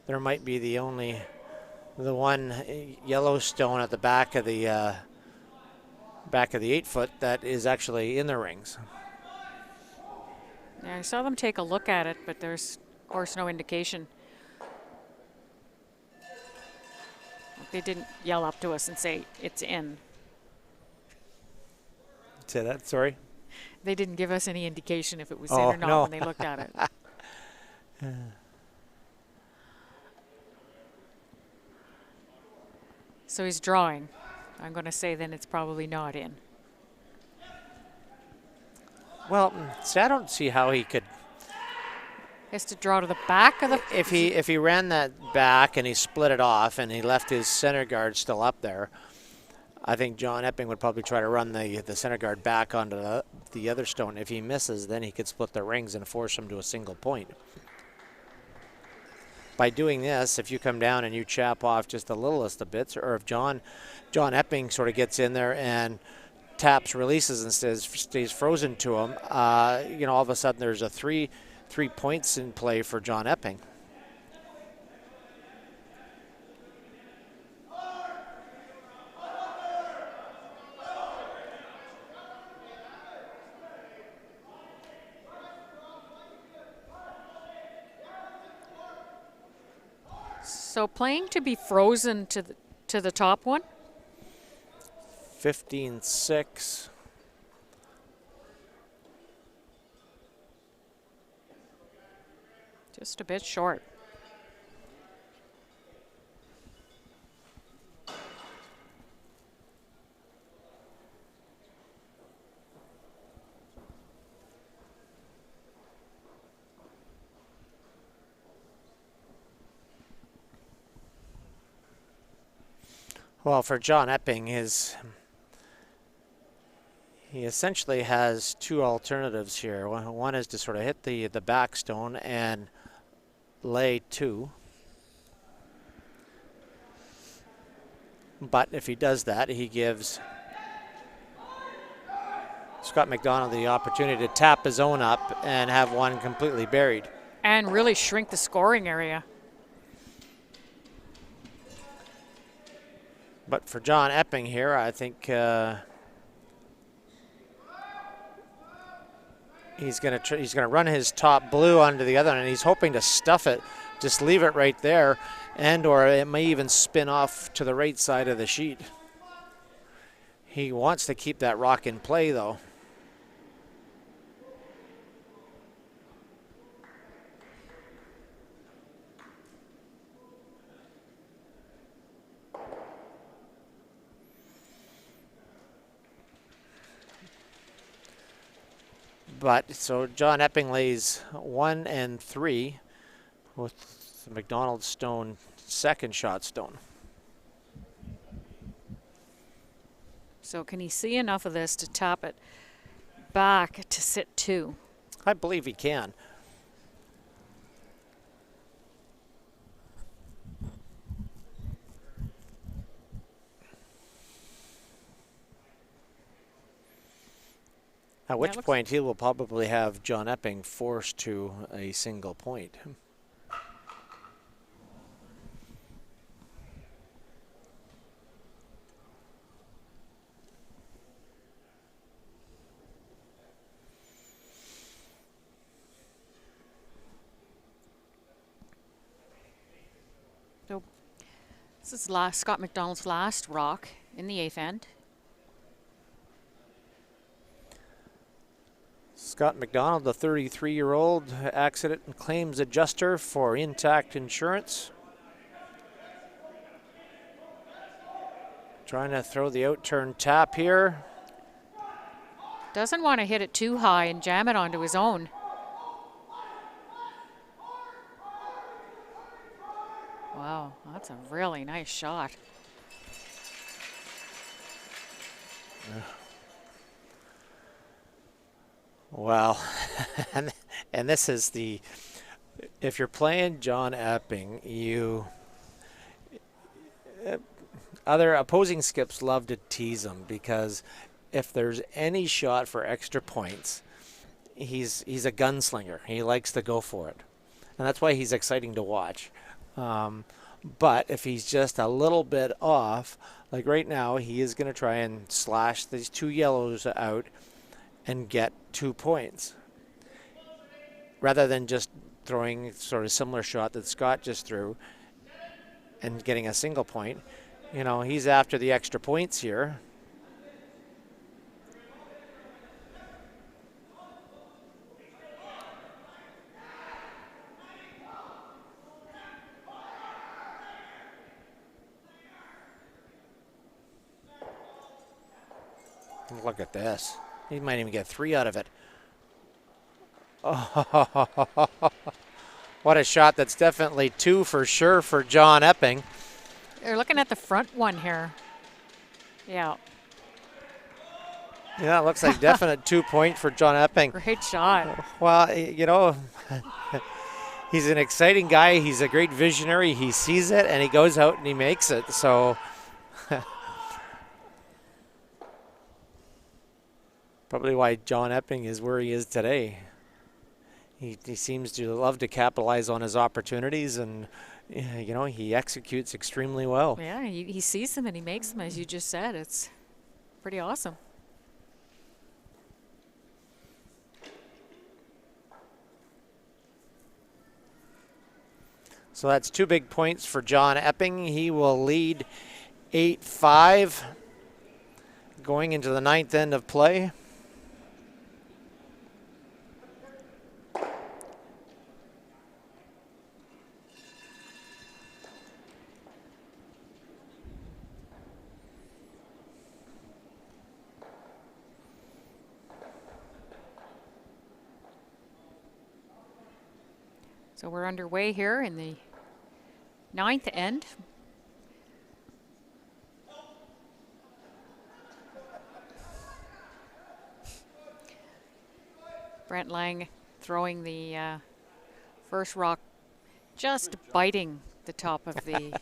there might be the one yellow stone at the back of the 8-foot that is actually in the rings. Yeah, I saw them take a look at it, but there's, of course, no indication. They didn't yell up to us and say, it's in. Say that, sorry? They didn't give us any indication if it was in Oh, or not no. when they looked at it. So he's drawing. I'm going to say then it's probably not in. Well, see, I don't see how he could. He has to draw to the back of the... If he ran that back and he split it off and he left his center guard still up there, I think John Epping would probably try to run the center guard back onto the other stone. If he misses, then he could split the rings and force him to a single point. By doing this, if you come down and you chap off just the littlest of bits, or if John Epping sort of gets in there and taps, releases, and stays frozen to him, you know, all of a sudden there's a three points in play for John Epping. So playing to be frozen to the top one? 15-6. Just a bit short. Well, for John Epping, he essentially has two alternatives here. One is to sort of hit the backstone and lay two. But if he does that, he gives Scott McDonald the opportunity to tap his own up and have one completely buried. And really shrink the scoring area. But for John Epping here, I think he's gonna run his top blue onto the other, and he's hoping to stuff it, just leave it right there, or it may even spin off to the right side of the sheet. He wants to keep that rock in play, though. But so John Epping lays 1 and 3 with the McDonald stone second shot stone. So can he see enough of this to tap it back to sit 2? I believe he can. At which point he will probably have John Epping forced to a single point. So this is Scott McDonald's last rock in the 8th end. Scott McDonald, the 33-year-old accident and claims adjuster for Intact Insurance. Trying to throw the out-turn tap here. Doesn't want to hit it too high and jam it onto his own. Wow, that's a really nice shot. Well, and this is if you're playing John Epping, other opposing skips love to tease him, because if there's any shot for extra points, he's a gunslinger. He likes to go for it, and that's why he's exciting to watch. But if he's just a little bit off, like right now, he is going to try and slash these 2 yellows out and get 2 points, rather than just throwing sort of similar shot that Scott just threw and getting a single point. You know, he's after the extra points here. Look at this. He might even get 3 out of it. Oh, what a shot. That's definitely 2 for sure for John Epping. You're looking at the front one here. Yeah. Yeah, it looks like definite 2-point for John Epping. Great shot. Well, you know, he's an exciting guy. He's a great visionary. He sees it and he goes out and he makes it. So probably why John Epping is where he is today. He seems to love to capitalize on his opportunities, and you know, he executes extremely well. Yeah, he sees them and he makes them, as you just said. It's pretty awesome. So that's 2 big points for John Epping. He will lead 8-5 going into the 9th end of play. So we're underway here in the 9th end. Brent Lang throwing the first rock, just biting the top of the.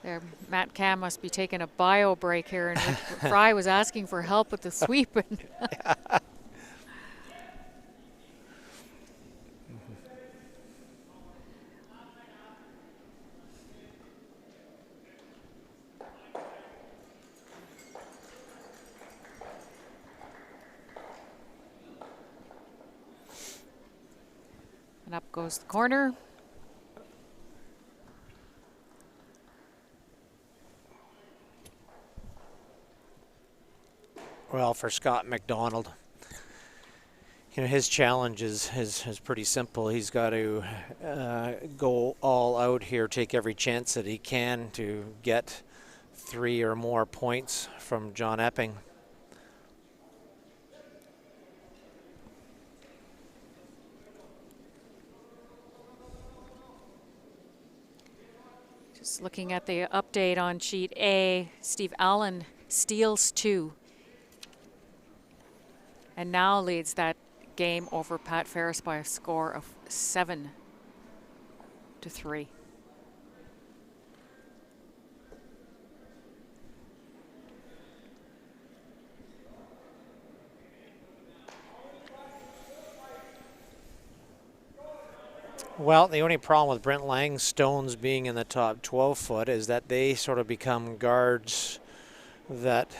There, Matt Cam must be taking a bio break here, and Rick Fry was asking for help with the sweep. And up goes the corner. Well, for Scott McDonald, his challenge is pretty simple. He's got to go all out here, take every chance that he can to get 3 or more points from John Epping. Just looking at the update on sheet A, Steve Allen steals 2. And now leads that game over Pat Ferris by a score of 7-3. Well, the only problem with Brent Lang's stones being in the top 12 foot is that they sort of become guards that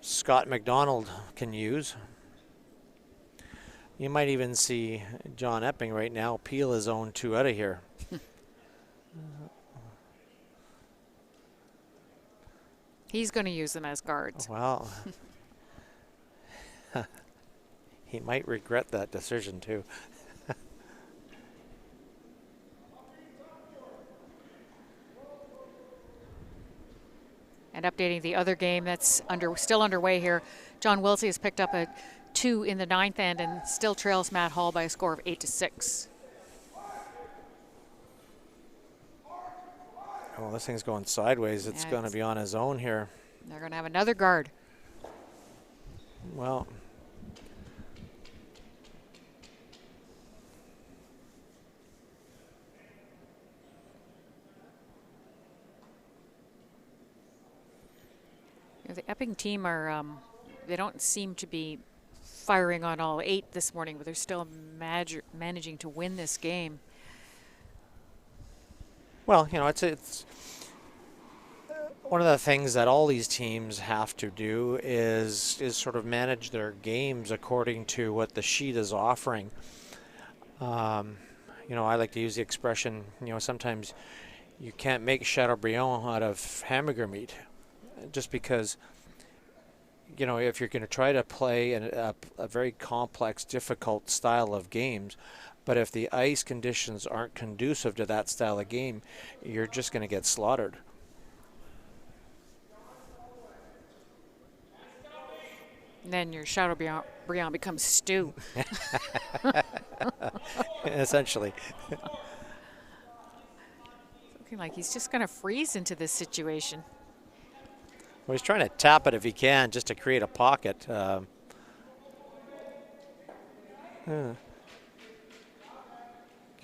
Scott McDonald can use. You might even see John Epping right now peel his own 2 out of here. He's going to use them as guards. Well, he might regret that decision too. And updating the other game that's still underway here, John Wilsey has picked up a 2 in the 9th end and still trails Matt Hall by a score of 8-6. Well, this thing's going sideways. It's going to be on his own here. They're going to have another guard. Well, the Epping team are, they don't seem to be firing on all 8 this morning, but they're still managing to win this game. Well, it's one of the things that all these teams have to do is sort of manage their games according to what the sheet is offering. I like to use the expression, sometimes you can't make Chateaubriand out of hamburger meat, just because, if you're going to try to play a very complex, difficult style of games, but if the ice conditions aren't conducive to that style of game, you're just going to get slaughtered. And then your Chateaubriand becomes stew. Essentially. Looking like he's just going to freeze into this situation. Well, he's trying to tap it if he can, just to create a pocket. Good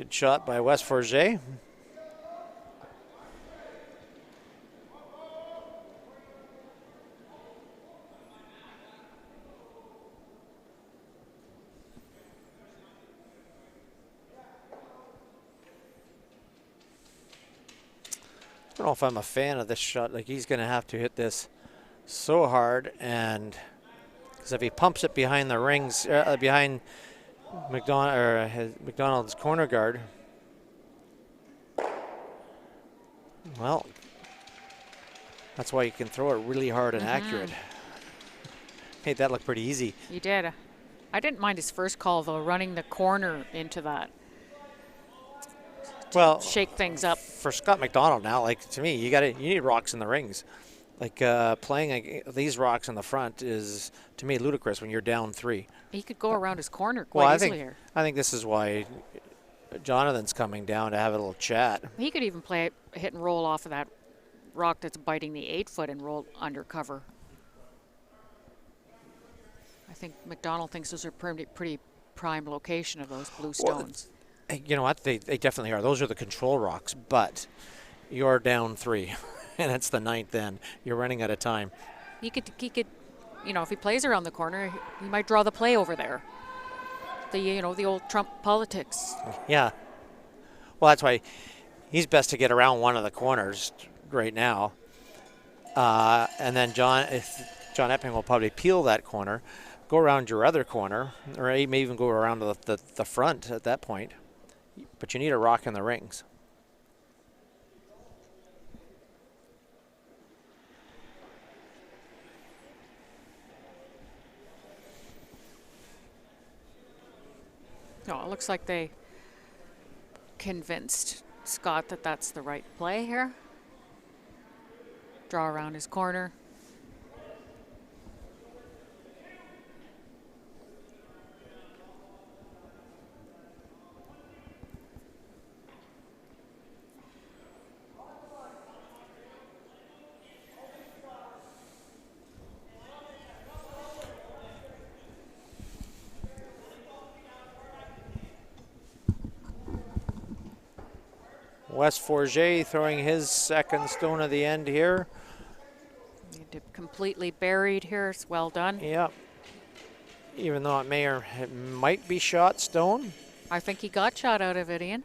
shot by West Forget. I don't know if I'm a fan of this shot. Like, he's going to have to hit this so hard, and because if he pumps it behind the rings, behind McDonald's corner guard, well, that's why you can throw it really hard and accurate. Made that look pretty easy. You did. I didn't mind his first call though, running the corner into that. Well, shake things up. For Scott McDonald now, like, to me, you need rocks in the rings. Like, playing these rocks in the front is, to me, ludicrous when you're down 3. He could go around his corner quite easily here. I think this is why Jonathan's coming down to have a little chat. He could even play a hit and roll off of that rock that's biting the 8 foot and roll under cover. I think McDonald thinks those are pretty prime location of those blue Well, stones. you know what? They definitely are. Those are the control rocks, but you're down 3, and it's the 9th end. You're running out of time. He could, if he plays around the corner, he might draw the play over there. The old Trump politics. Yeah. Well, that's why he's best to get around one of the corners right now. And then John Epping will probably peel that corner, go around your other corner, or he may even go around to the front at that point. But you need a rock in the rings. No, it looks like they convinced Scott that that's the right play here. Draw around his corner. Wes Forget throwing his second stone at the end here. Completely buried here. It's well done. Yep. Even though it might be shot stone. I think he got shot out of it, Ian.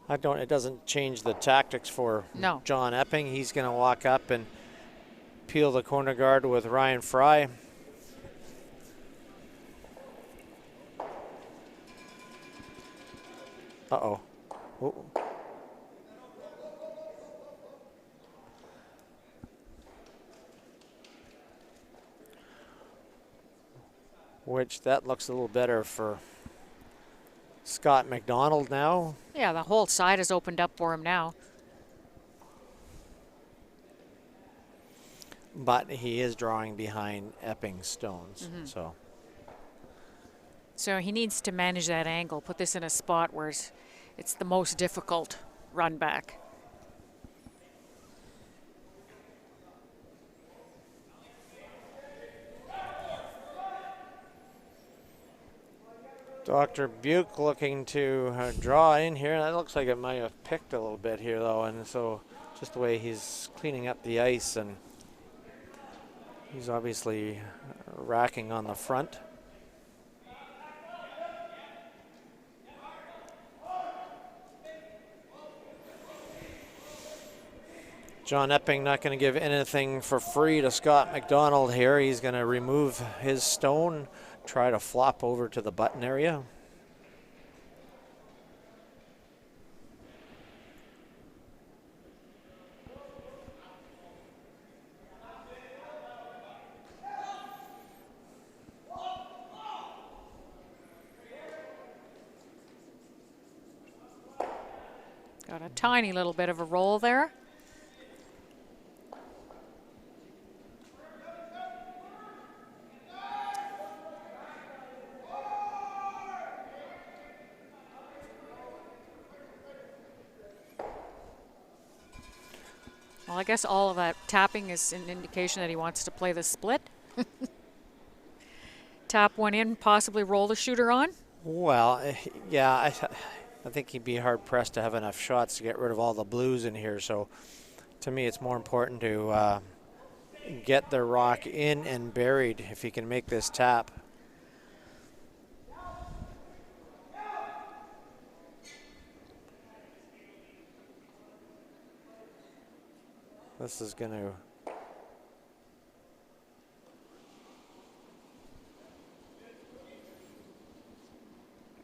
It doesn't change the tactics for John Epping. He's going to walk up and peel the corner guard with Ryan Fry. Uh-oh. Ooh. Which that looks a little better for Scott McDonald now. Yeah, the whole side is opened up for him now. But he is drawing behind Epping stones. So he needs to manage that angle, put this in a spot where it's the most difficult run back. Dr. Buke looking to draw in here. That looks like it might have picked a little bit here, though. And so just the way he's cleaning up the ice, and he's obviously racking on the front. John Epping not going to give anything for free to Scott McDonald here. He's going to remove his stone, try to flop over to the button area. Got a tiny little bit of a roll there. Well, I guess all of that tapping is an indication that he wants to play the split. Tap one in, possibly roll the shooter on. Well, yeah, I think he'd be hard-pressed to have enough shots to get rid of all the blues in here. So to me, it's more important to get the rock in and buried if he can make this tap. This is going to...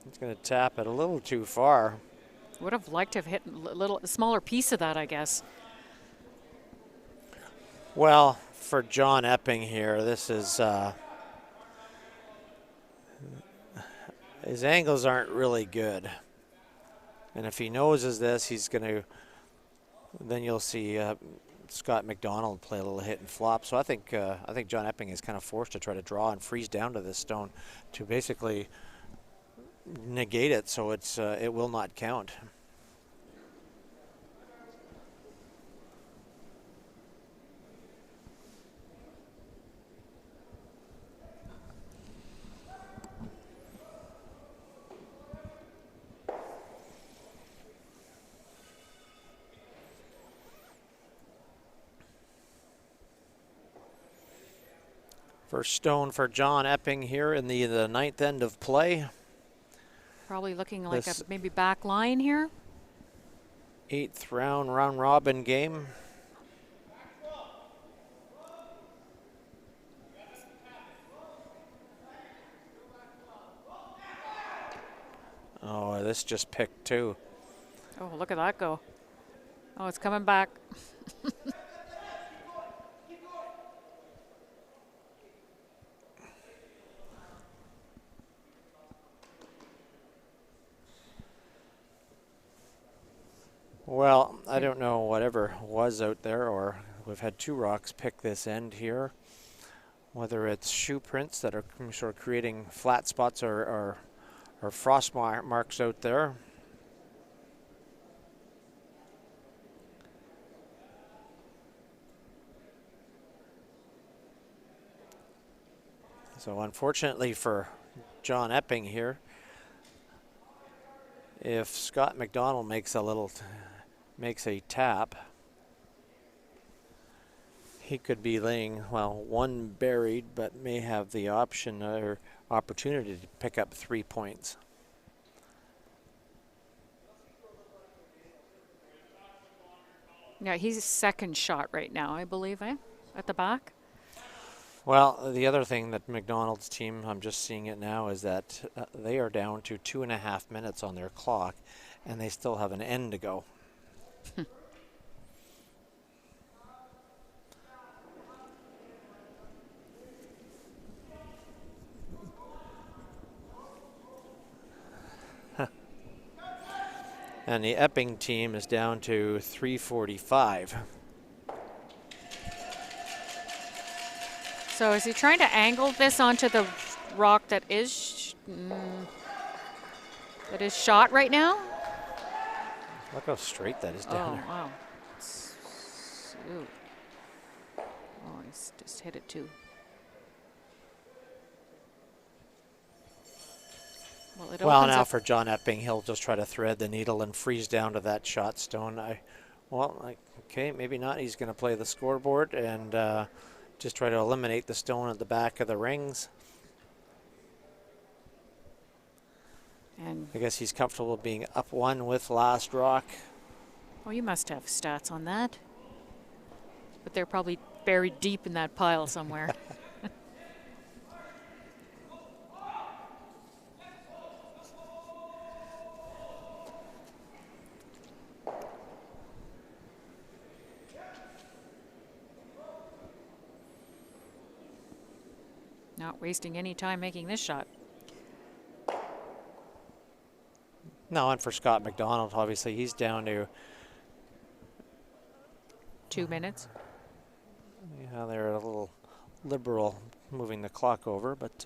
It's going to tap it a little too far. Would have liked to have hit a smaller piece of that, I guess. Well, for John Epping here, this is... his angles aren't really good. And if he noses this, he's going to... Then you'll see Scott McDonald play a little hit and flop. So I think John Epping is kind of forced to try to draw and freeze down to this stone to basically negate it, so it will not count. First stone for John Epping here in the ninth end of play. Probably looking like This- a maybe back line here. 8th round robin game. Oh, this just picked too. Oh, look at that go. Oh, it's coming back. Well, I don't know whatever was out there, or we've had 2 rocks pick this end here. Whether it's shoe prints that are sort of creating flat spots or frost marks out there. So unfortunately for John Epping here, if Scott McDonald makes a tap, he could be laying, well, 1 buried, but may have the option or opportunity to pick up 3 points. Yeah, he's second shot right now, I believe, at the back. Well, the other thing that McDonald's team, I'm just seeing it now, is that they are down to 2.5 minutes on their clock, and they still have an end to go. And the Epping team is down to 3:45. So is he trying to angle this onto the rock that is shot right now? Look how straight that is down there. Wow. Ooh. Oh, he's just hit it too. Well, it Well, opens now up. for John Epping, he'll just try to thread the needle and freeze down to that shot stone. Okay, maybe not. He's going to play the scoreboard and just try to eliminate the stone at the back of the rings. And I guess he's comfortable being up 1 with last rock. oh, you must have stats on that. But they're probably buried deep in that pile somewhere. Not wasting any time making this shot. No, and for Scott McDonald, obviously, he's down to, 2 minutes. yeah, they're a little liberal moving the clock over, but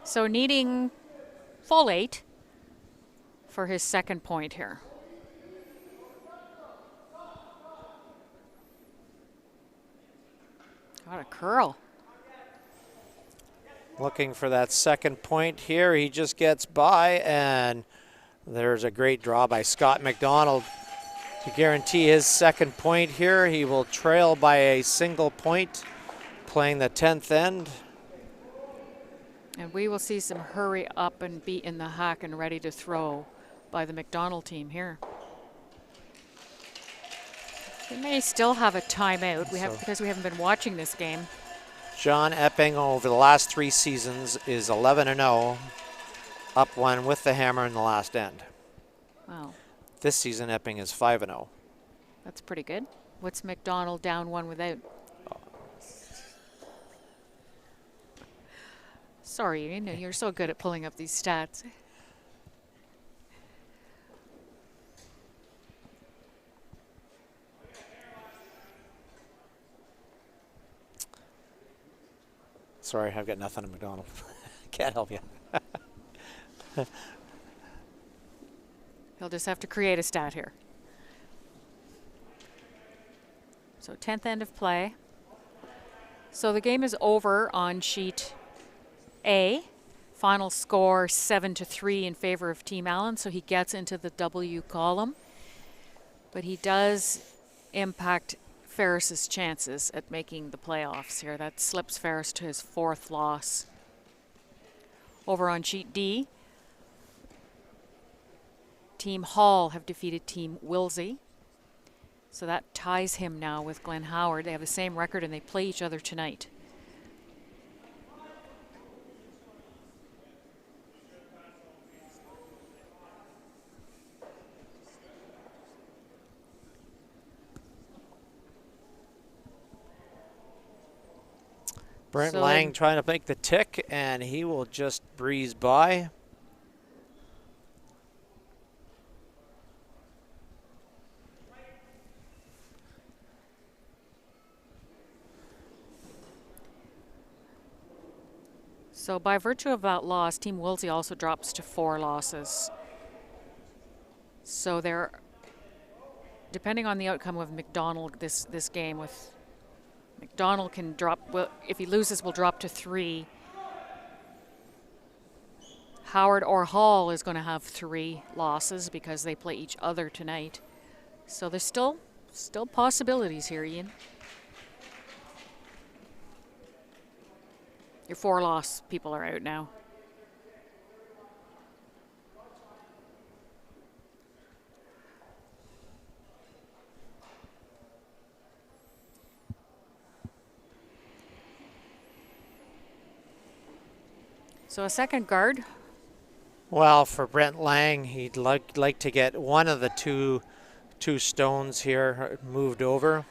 So needing full 8 for his second point here. Got a curl. looking for that second point here. He just gets by, and there's a great draw by Scott McDonald to guarantee his second point here. He will trail by a single point, playing the 10th end. And we will see some hurry up and be in the hack and ready to throw by the McDonald team here. We may still have a timeout. Because we haven't been watching this game. John Epping over the last 3 seasons is 11-0, up 1 with the hammer in the last end. Wow, This season, Epping is 5-0. that's pretty good. What's McDonald down 1 without? Sorry, you know, you're so good at pulling up these stats. Sorry, I've got nothing on McDonald. Can't help you. He'll just have to create a stat here. So 10th end of play. So the game is over on sheet A. Final score 7-3 in favor of Team Allen, so he gets into the W column. But he does impact Ferris's chances at making the playoffs here. That slips Ferris to his 4th loss. Over on sheet D, Team Hall have defeated Team Wilsey. So that ties him now with Glenn Howard. They have the same record and they play each other tonight. Brent So Lang then- trying to make the tick, and he will just breeze by. So by virtue of that loss, Team Wilsey also drops to 4 losses. So they're, depending on the outcome of McDonald this game, with McDonald can drop, well, if he loses, will drop to 3. Howard or Hall is going to have 3 losses because they play each other tonight. So there's still possibilities here, Ian. Your 4-loss people are out now. So a second guard. Well, for Brent Lang, he'd like to get one of the two stones here moved over.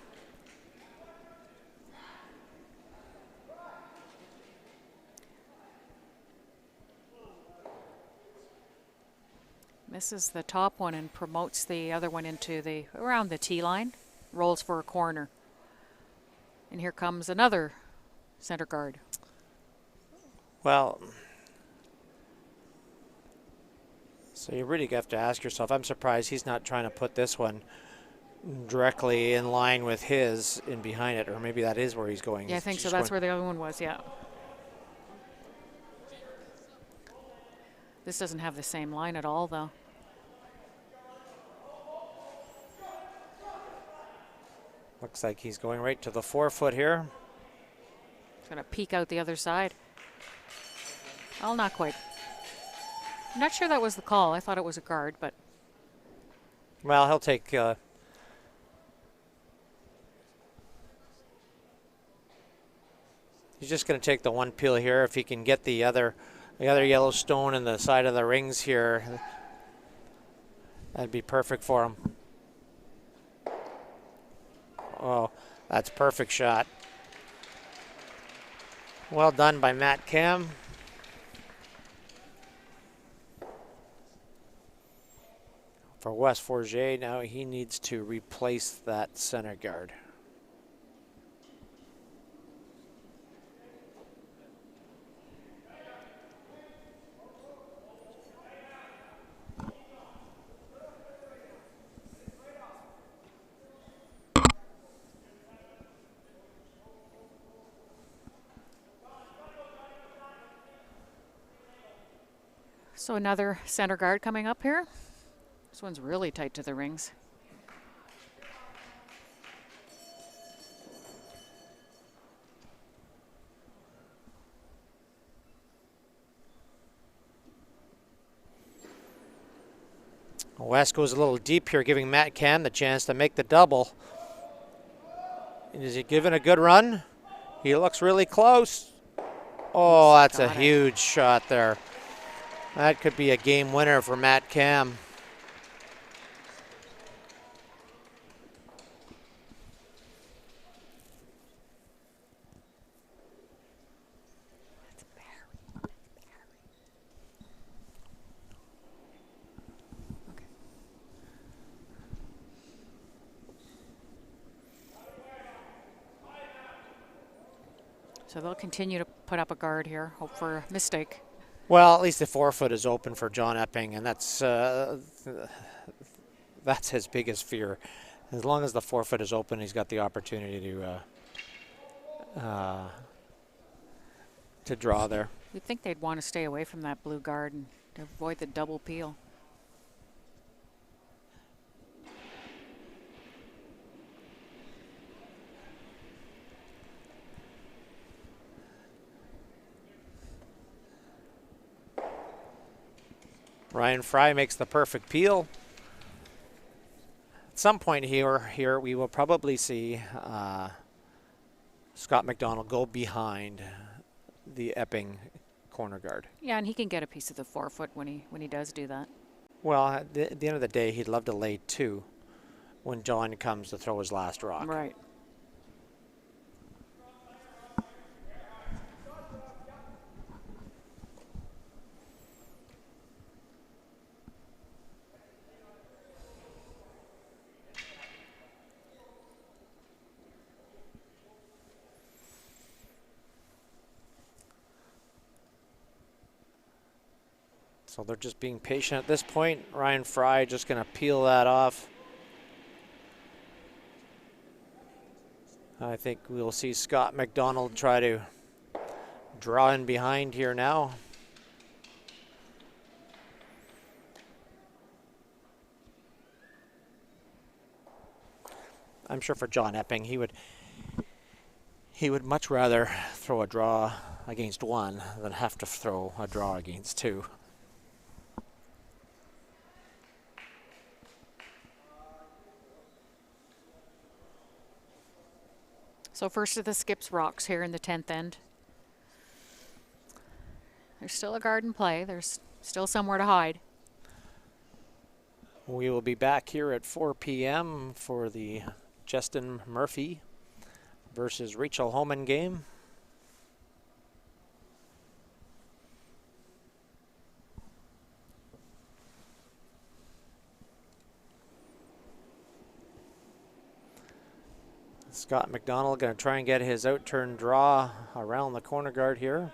Misses the top one and promotes the other one into the around the tee line. Rolls for a corner. And here comes another center guard. Well, so you really have to ask yourself, I'm surprised he's not trying to put this one directly in line with his in behind it, or maybe that is where he's going. Yeah, I think so. That's where the other one was, yeah. This doesn't have the same line at all, though. Looks like he's going right to the 4-foot here. He's going to peek out the other side. Well, not quite. I'm not sure that was the call. I thought it was a guard, but Well, he'll take... he's just going to take the one peel here. If he can get the other yellow stone in the side of the rings here, that'd be perfect for him. Oh, that's a perfect shot. Well done by Matt Cam. For Wes Forget, now he needs to replace that center guard. so another center guard coming up here. This one's really tight to the rings. West goes a little deep here, giving Matt Cam the chance to make the double. Is he giving a good run? He looks really close. Oh, that's a huge shot there. That could be a game winner for Matt Cam. So they'll continue to put up a guard here, hope for a mistake. Well, at least the 4-foot is open for John Epping, and that's his biggest fear. As long as the 4-foot is open, he's got the opportunity to draw there. You'd think they'd want to stay away from that blue guard and to avoid the double peel. Ryan Fry makes the perfect peel. At some point here we will probably see Scott McDonald go behind the Epping corner guard. Yeah, and he can get a piece of the 4-foot when he does do that. Well, at the end of the day, he'd love to lay 2 when John comes to throw his last rock. Right. So they're just being patient at this point. Ryan Fry just going to peel that off. I think we'll see Scott McDonald try to draw in behind here now. I'm sure for John Epping, he would much rather throw a draw against 1 than have to throw a draw against 2. So first of the skips rocks here in the 10th end. There's still a guard in play. There's still somewhere to hide. We will be back here at 4 p.m. for the Justin Murphy versus Rachel Homan game. Scott McDonald going to try and get his out-turn draw around the corner guard here.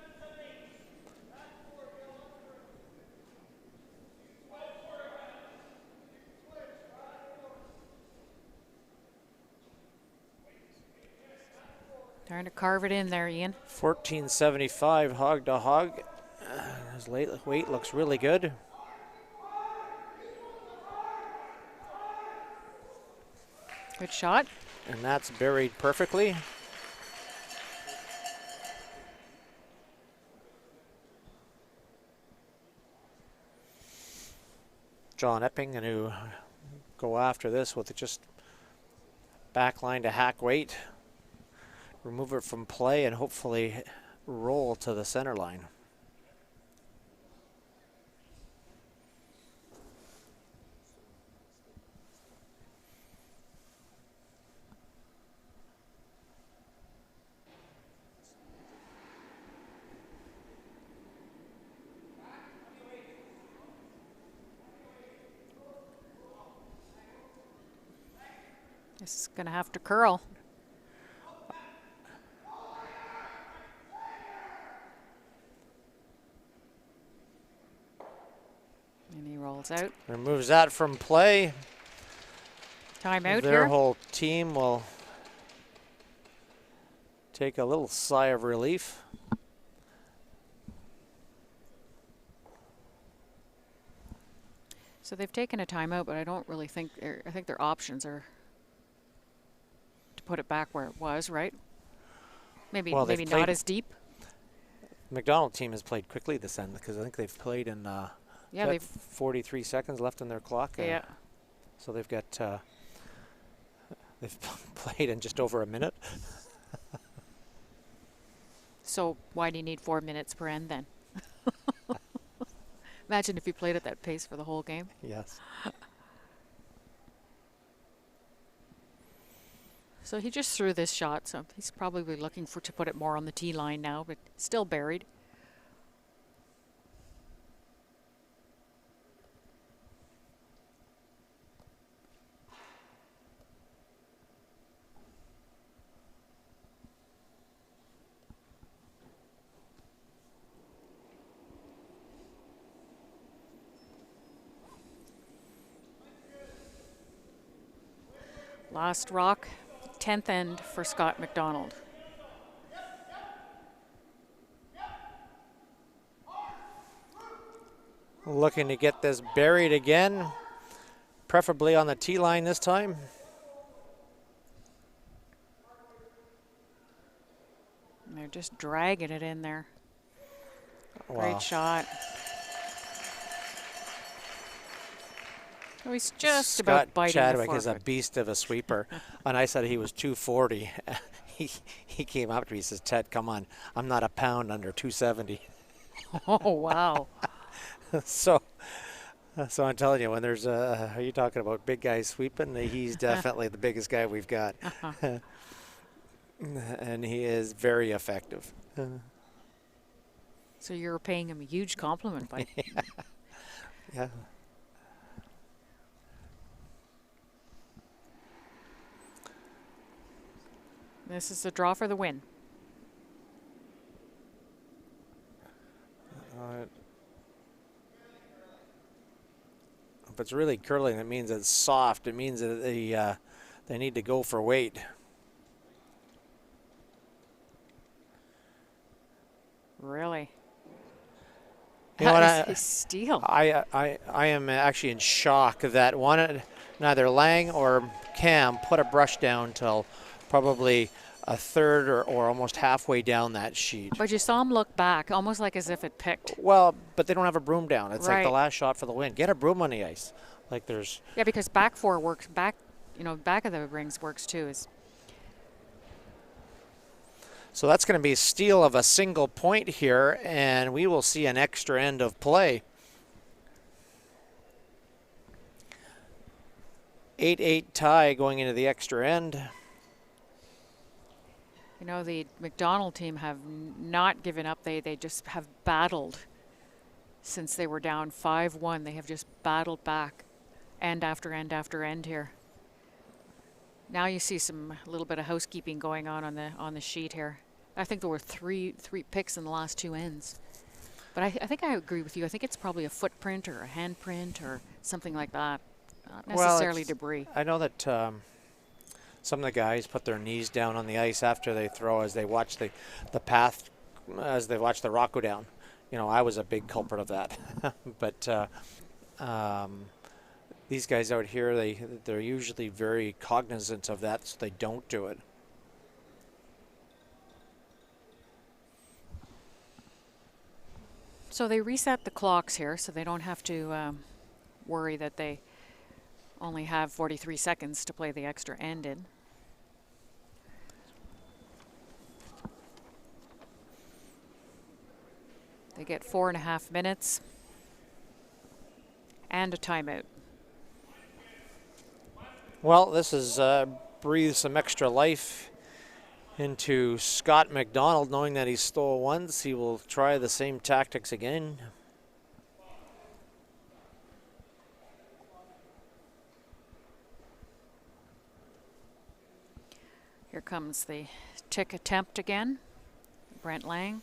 Trying to carve it in there, Ian. 1475 hog to hog. His weight looks really good. Good shot. And that's buried perfectly. John Epping going to go after this with just backline to hack weight. Remove it from play and hopefully roll to the center line. This is going to have to curl. And he rolls out. Removes that from play. Timeout Their here. whole team will take a little sigh of relief. So they've taken a timeout, but I don't really think I think their options are to put it back where it was, right? Maybe Well, maybe they've not played- as deep. McDonald team has played quickly this end because I think they've played in Yeah, they've 43 seconds left on their clock. yeah. So they've got they've played in just over a minute. So why do you need 4 minutes per end then? Imagine if you played at that pace for the whole game. Yes. So he just threw this shot, so he's probably looking to put it more on the tee line now, but still buried. Last rock, 10th end for Scott McDonald. Looking to get this buried again, preferably on the tee line this time. And they're just dragging it in there. Wow. Great shot. Oh, he's just Scott about biting Chadwick the is a fork. beast of a sweeper, and I said he was 240. He came up to me. He says, "Ted, come on, I'm not a pound under 270." Oh, wow. so, so I'm telling you, when there's are you talking about big guys sweeping? He's definitely the biggest guy we've got, and he is very effective. So you're paying him a huge compliment by. Yeah. This is a draw for the win. If it's really curling, it means it's soft. It means that they need to go for weight. Really? You know what? That is a steal. I am actually in shock that neither Lang or Cam put a brush down till probably a third or almost halfway down that sheet. But you saw him look back, almost like as if it picked. Well, but they don't have a broom down. It's like the Right. last shot for the win. Get a broom on the ice. Like there's. Yeah, because back four works. Back of the rings works too. So that's going to be a steal of a single point here, and we will see an extra end of play. 8-8 tie going into the extra end. You know, the McDonald team have not given up. They just have battled since they were down 5-1. They have just battled back end after end after end here. Now you see a little bit of housekeeping going on the sheet here. I think there were three picks in the last two ends. But I think I agree with you. I think it's probably a footprint or a handprint or something like that. Not necessarily debris. I know that some of the guys put their knees down on the ice after they throw as they watch the path, as they watch the rock go down. You know, I was a big culprit of that. But these guys out here, they're usually very cognizant of that, so they don't do it. So they reset the clocks here, so they don't have to worry that they only have 43 seconds to play the extra end in. They get 4.5 minutes and a timeout. Well, this has breathed some extra life into Scott McDonald, knowing that he stole once. He will try the same tactics again. Here comes the tick attempt again. Brent Lang.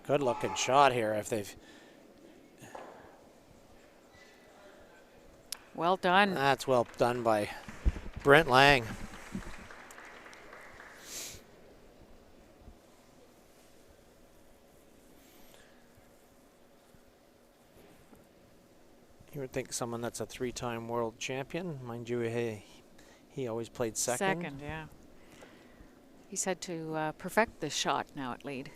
Good looking shot here if they've. Well done. That's well done by Brent Lang. You would think someone that's a three-time world champion, mind you, he always played second. Second, yeah. He's had to perfect this shot now at lead.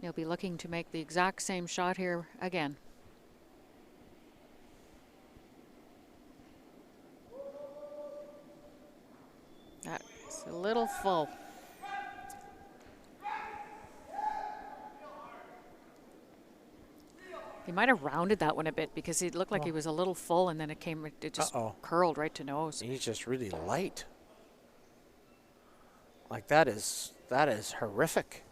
He'll be looking to make the exact same shot here again. That's a little full. He might have rounded that one a bit because it looked like he was a little full and then it just curled right to nose. He's just really light. Like that is horrific.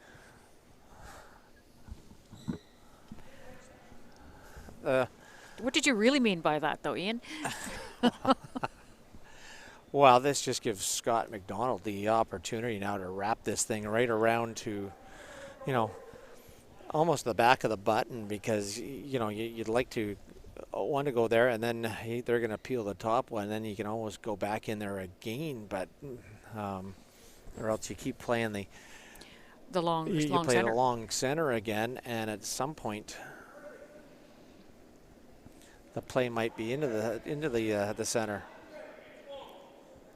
What did you really mean by that, though, Ian? Well, this just gives Scott McDonald the opportunity now to wrap this thing right around to, you know, almost the back of the button, because you'd like to want to go there, and then they're going to peel the top one, and then you can almost go back in there again, but or else you keep playing The long play center. the long center again, and at some point the play might be into the center.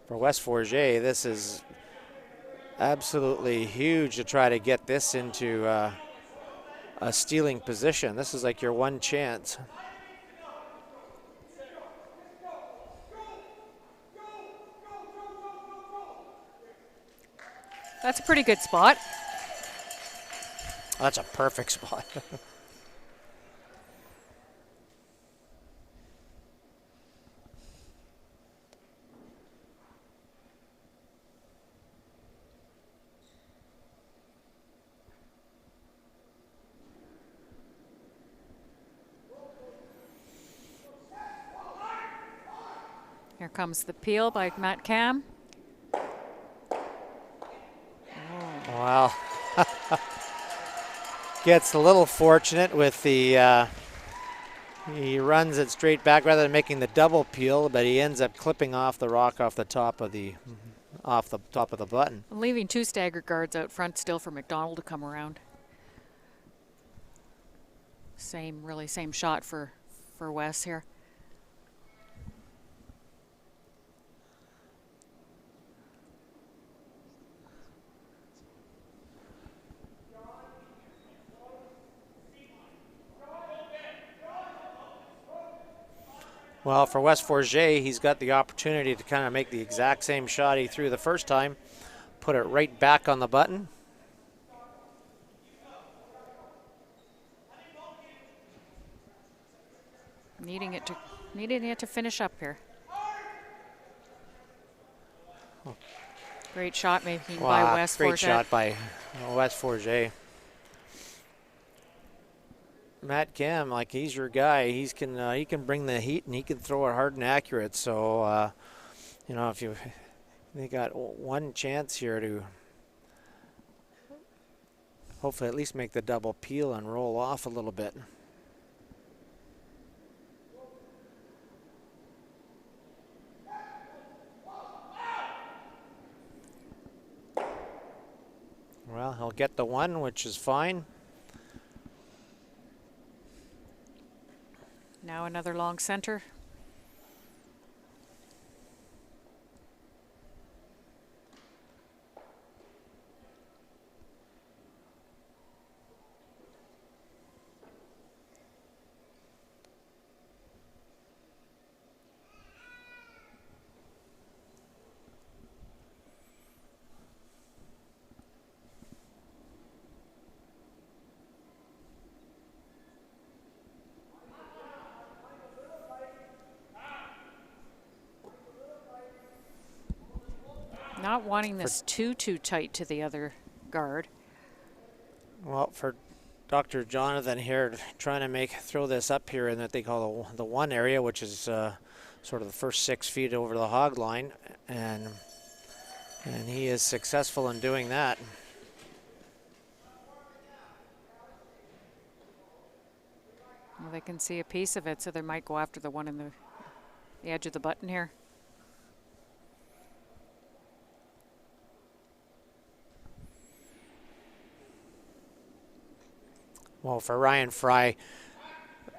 For West Forget, this is absolutely huge to try to get this into a stealing position. This is like your one chance. That's a pretty good spot. That's a perfect spot. Here comes the peel by Matt Cam. Wow. Gets a little fortunate with the, he runs it straight back rather than making the double peel, but he ends up clipping off the rock off the top of the button. Leaving 2 staggered guards out front still for McDonald to come around. Same shot for Wes here. Well, for West Forget, he's got the opportunity to kind of make the exact same shot he threw the first time, put it right back on the button. Needing it to finish up here. Great shot making by West Forget. Great shot by West Forget. Matt Cam, like, he's your guy. He can bring the heat, and he can throw it hard and accurate. So, if they got one chance here to hopefully at least make the double peel and roll off a little bit. Well, he'll get the one, which is fine. Now another long center. Not wanting this too tight to the other guard. Well, for Dr. Jonathan here, trying to throw this up here in that they call the one area, which is sort of the first 6 feet over the hog line, and he is successful in doing that. Well, they can see a piece of it, so they might go after the one in the edge of the button here. Well, for Ryan Fry,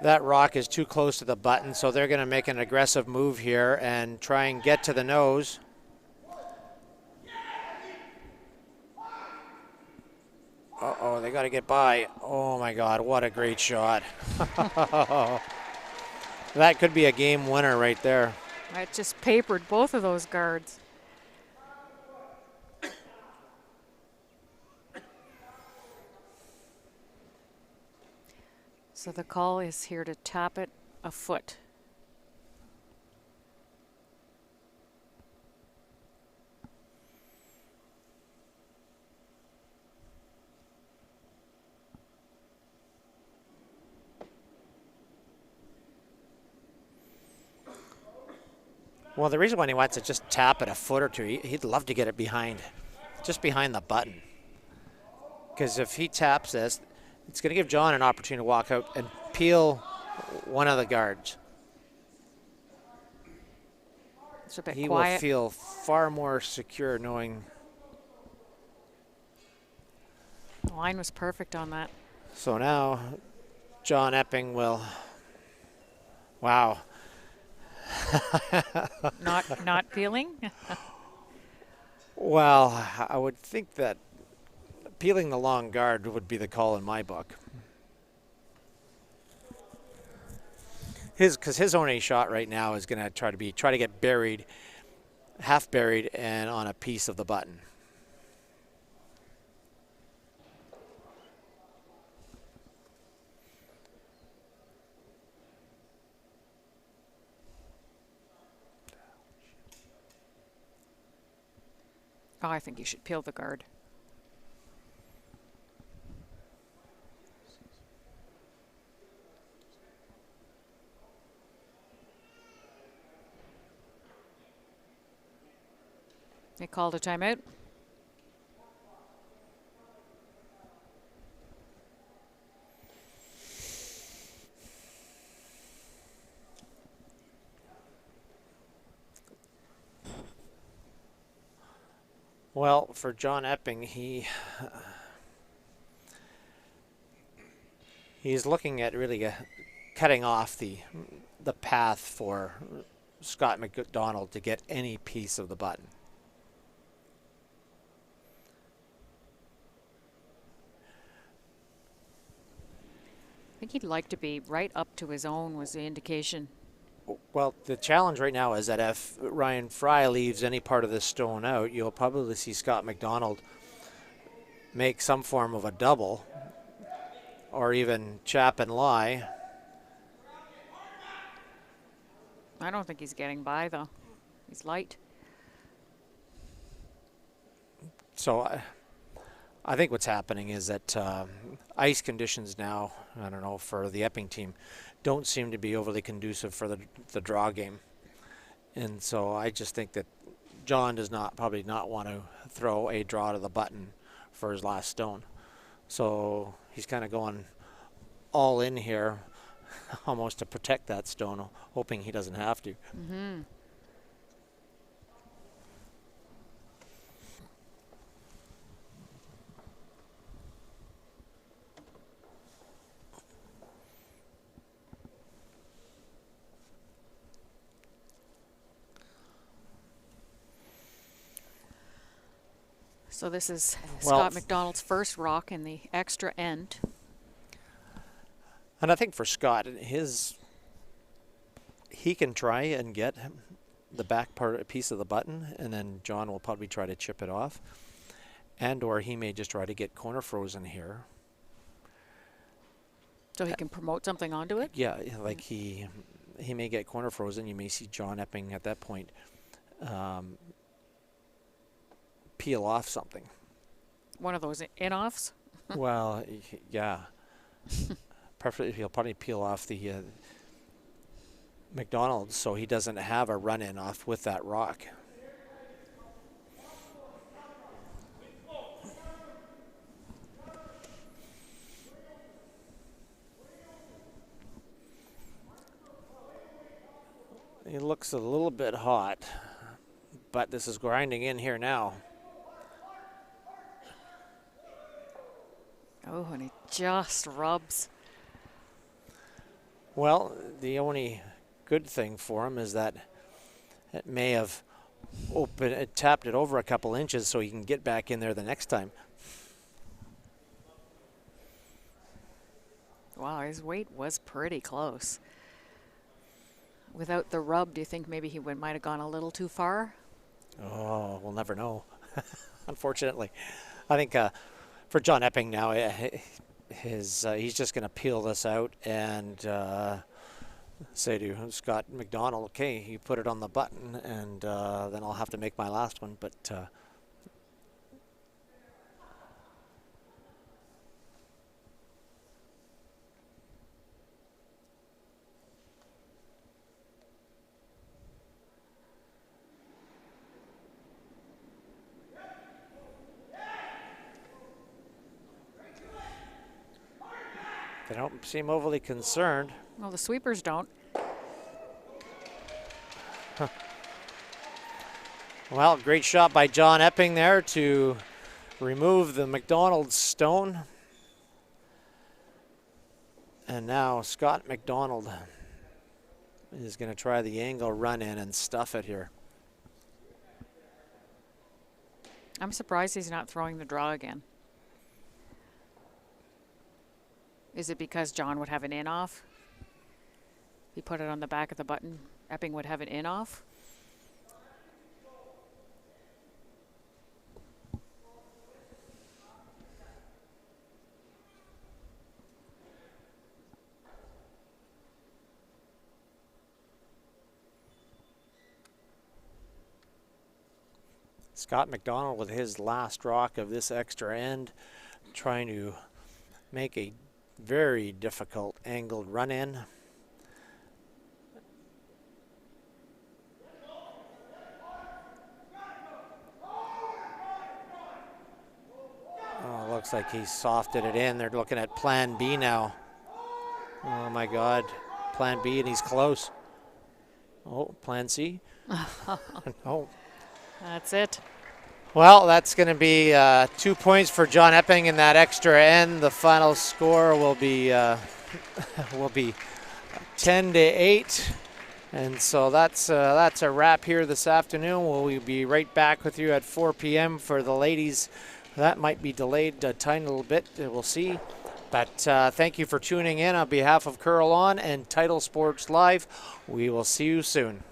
that rock is too close to the button, so they're going to make an aggressive move here and try and get to the nose. Uh-oh, they got to get by. Oh, my God, what a great shot. That could be a game winner right there. That just papered both of those guards. So the call is here to tap it a foot. Well, the reason why he wants to just tap it a foot or two, he'd love to get it behind, just behind the button. Because if he taps this, it's going to give John an opportunity to walk out and peel one of the guards. It's a bit He quiet. will feel far more secure knowing. The line was perfect on that. So now John Epping will, wow. Not peeling? Well, I would think that peeling the long guard would be the call in my book. Because his only shot right now is going to try to get buried, half buried, and on a piece of the button. Oh, I think you should peel the guard. They called a timeout. Well, for John Epping, he's looking at really cutting off the path for Scott McDonald to get any piece of the button. I think he'd like to be right up to his own was the indication. Well, the challenge right now is that if Ryan Fry leaves any part of this stone out, you'll probably see Scott McDonald make some form of a double or even chap and lie. I don't think he's getting by, though. He's light. So I think what's happening is that ice conditions now, I don't know, for the Epping team, don't seem to be overly conducive for the draw game. And so I just think that John does probably not want to throw a draw to the button for his last stone. So he's kind of going all in here almost to protect that stone, hoping he doesn't have to. Mm-hmm. So this is Scott McDonald's first rock in the extra end. And I think for Scott, he can try and get the back part, a piece of the button, and then John will probably try to chip it off. And or he may just try to get corner frozen here. So he can promote something onto it? Yeah, like he may get corner frozen. You may see John Epping at that point peel off something. One of those in-offs? Well, yeah. Preferably he'll probably peel off the McDonald's so he doesn't have a run-in off with that rock. It looks a little bit hot, but this is grinding in here now. Oh, and he just rubs. Well, the only good thing for him is that it may have tapped it over a couple inches so he can get back in there the next time. Wow, his weight was pretty close. Without the rub, do you think maybe he might have gone a little too far? Oh, we'll never know, unfortunately. I think for John Epping now, he's just going to peel this out and say to Scott McDonald, okay, you put it on the button, and then I'll have to make my last one. But They don't seem overly concerned. Well, the sweepers don't. Well, great shot by John Epping there to remove the McDonald stone. And now Scott McDonald is going to try the angle run in and stuff it here. I'm surprised he's not throwing the draw again. Is it because John would have an in off? He put it on the back of the button. Epping would have an in off. Scott McDonald with his last rock of this extra end, trying to make a very difficult angled run in. Oh, looks like he softed it in. They're looking at plan B now. Oh my God, plan B, and he's close. Oh, plan C. No. That's it. Well, that's going to be 2 points for John Epping in that extra end. The final score will be 10-8, and so that's a wrap here this afternoon. We'll be right back with you at 4 p.m. for the ladies. That might be delayed a tiny little bit. We'll see. But thank you for tuning in on behalf of Curl On and Title Sports Live. We will see you soon.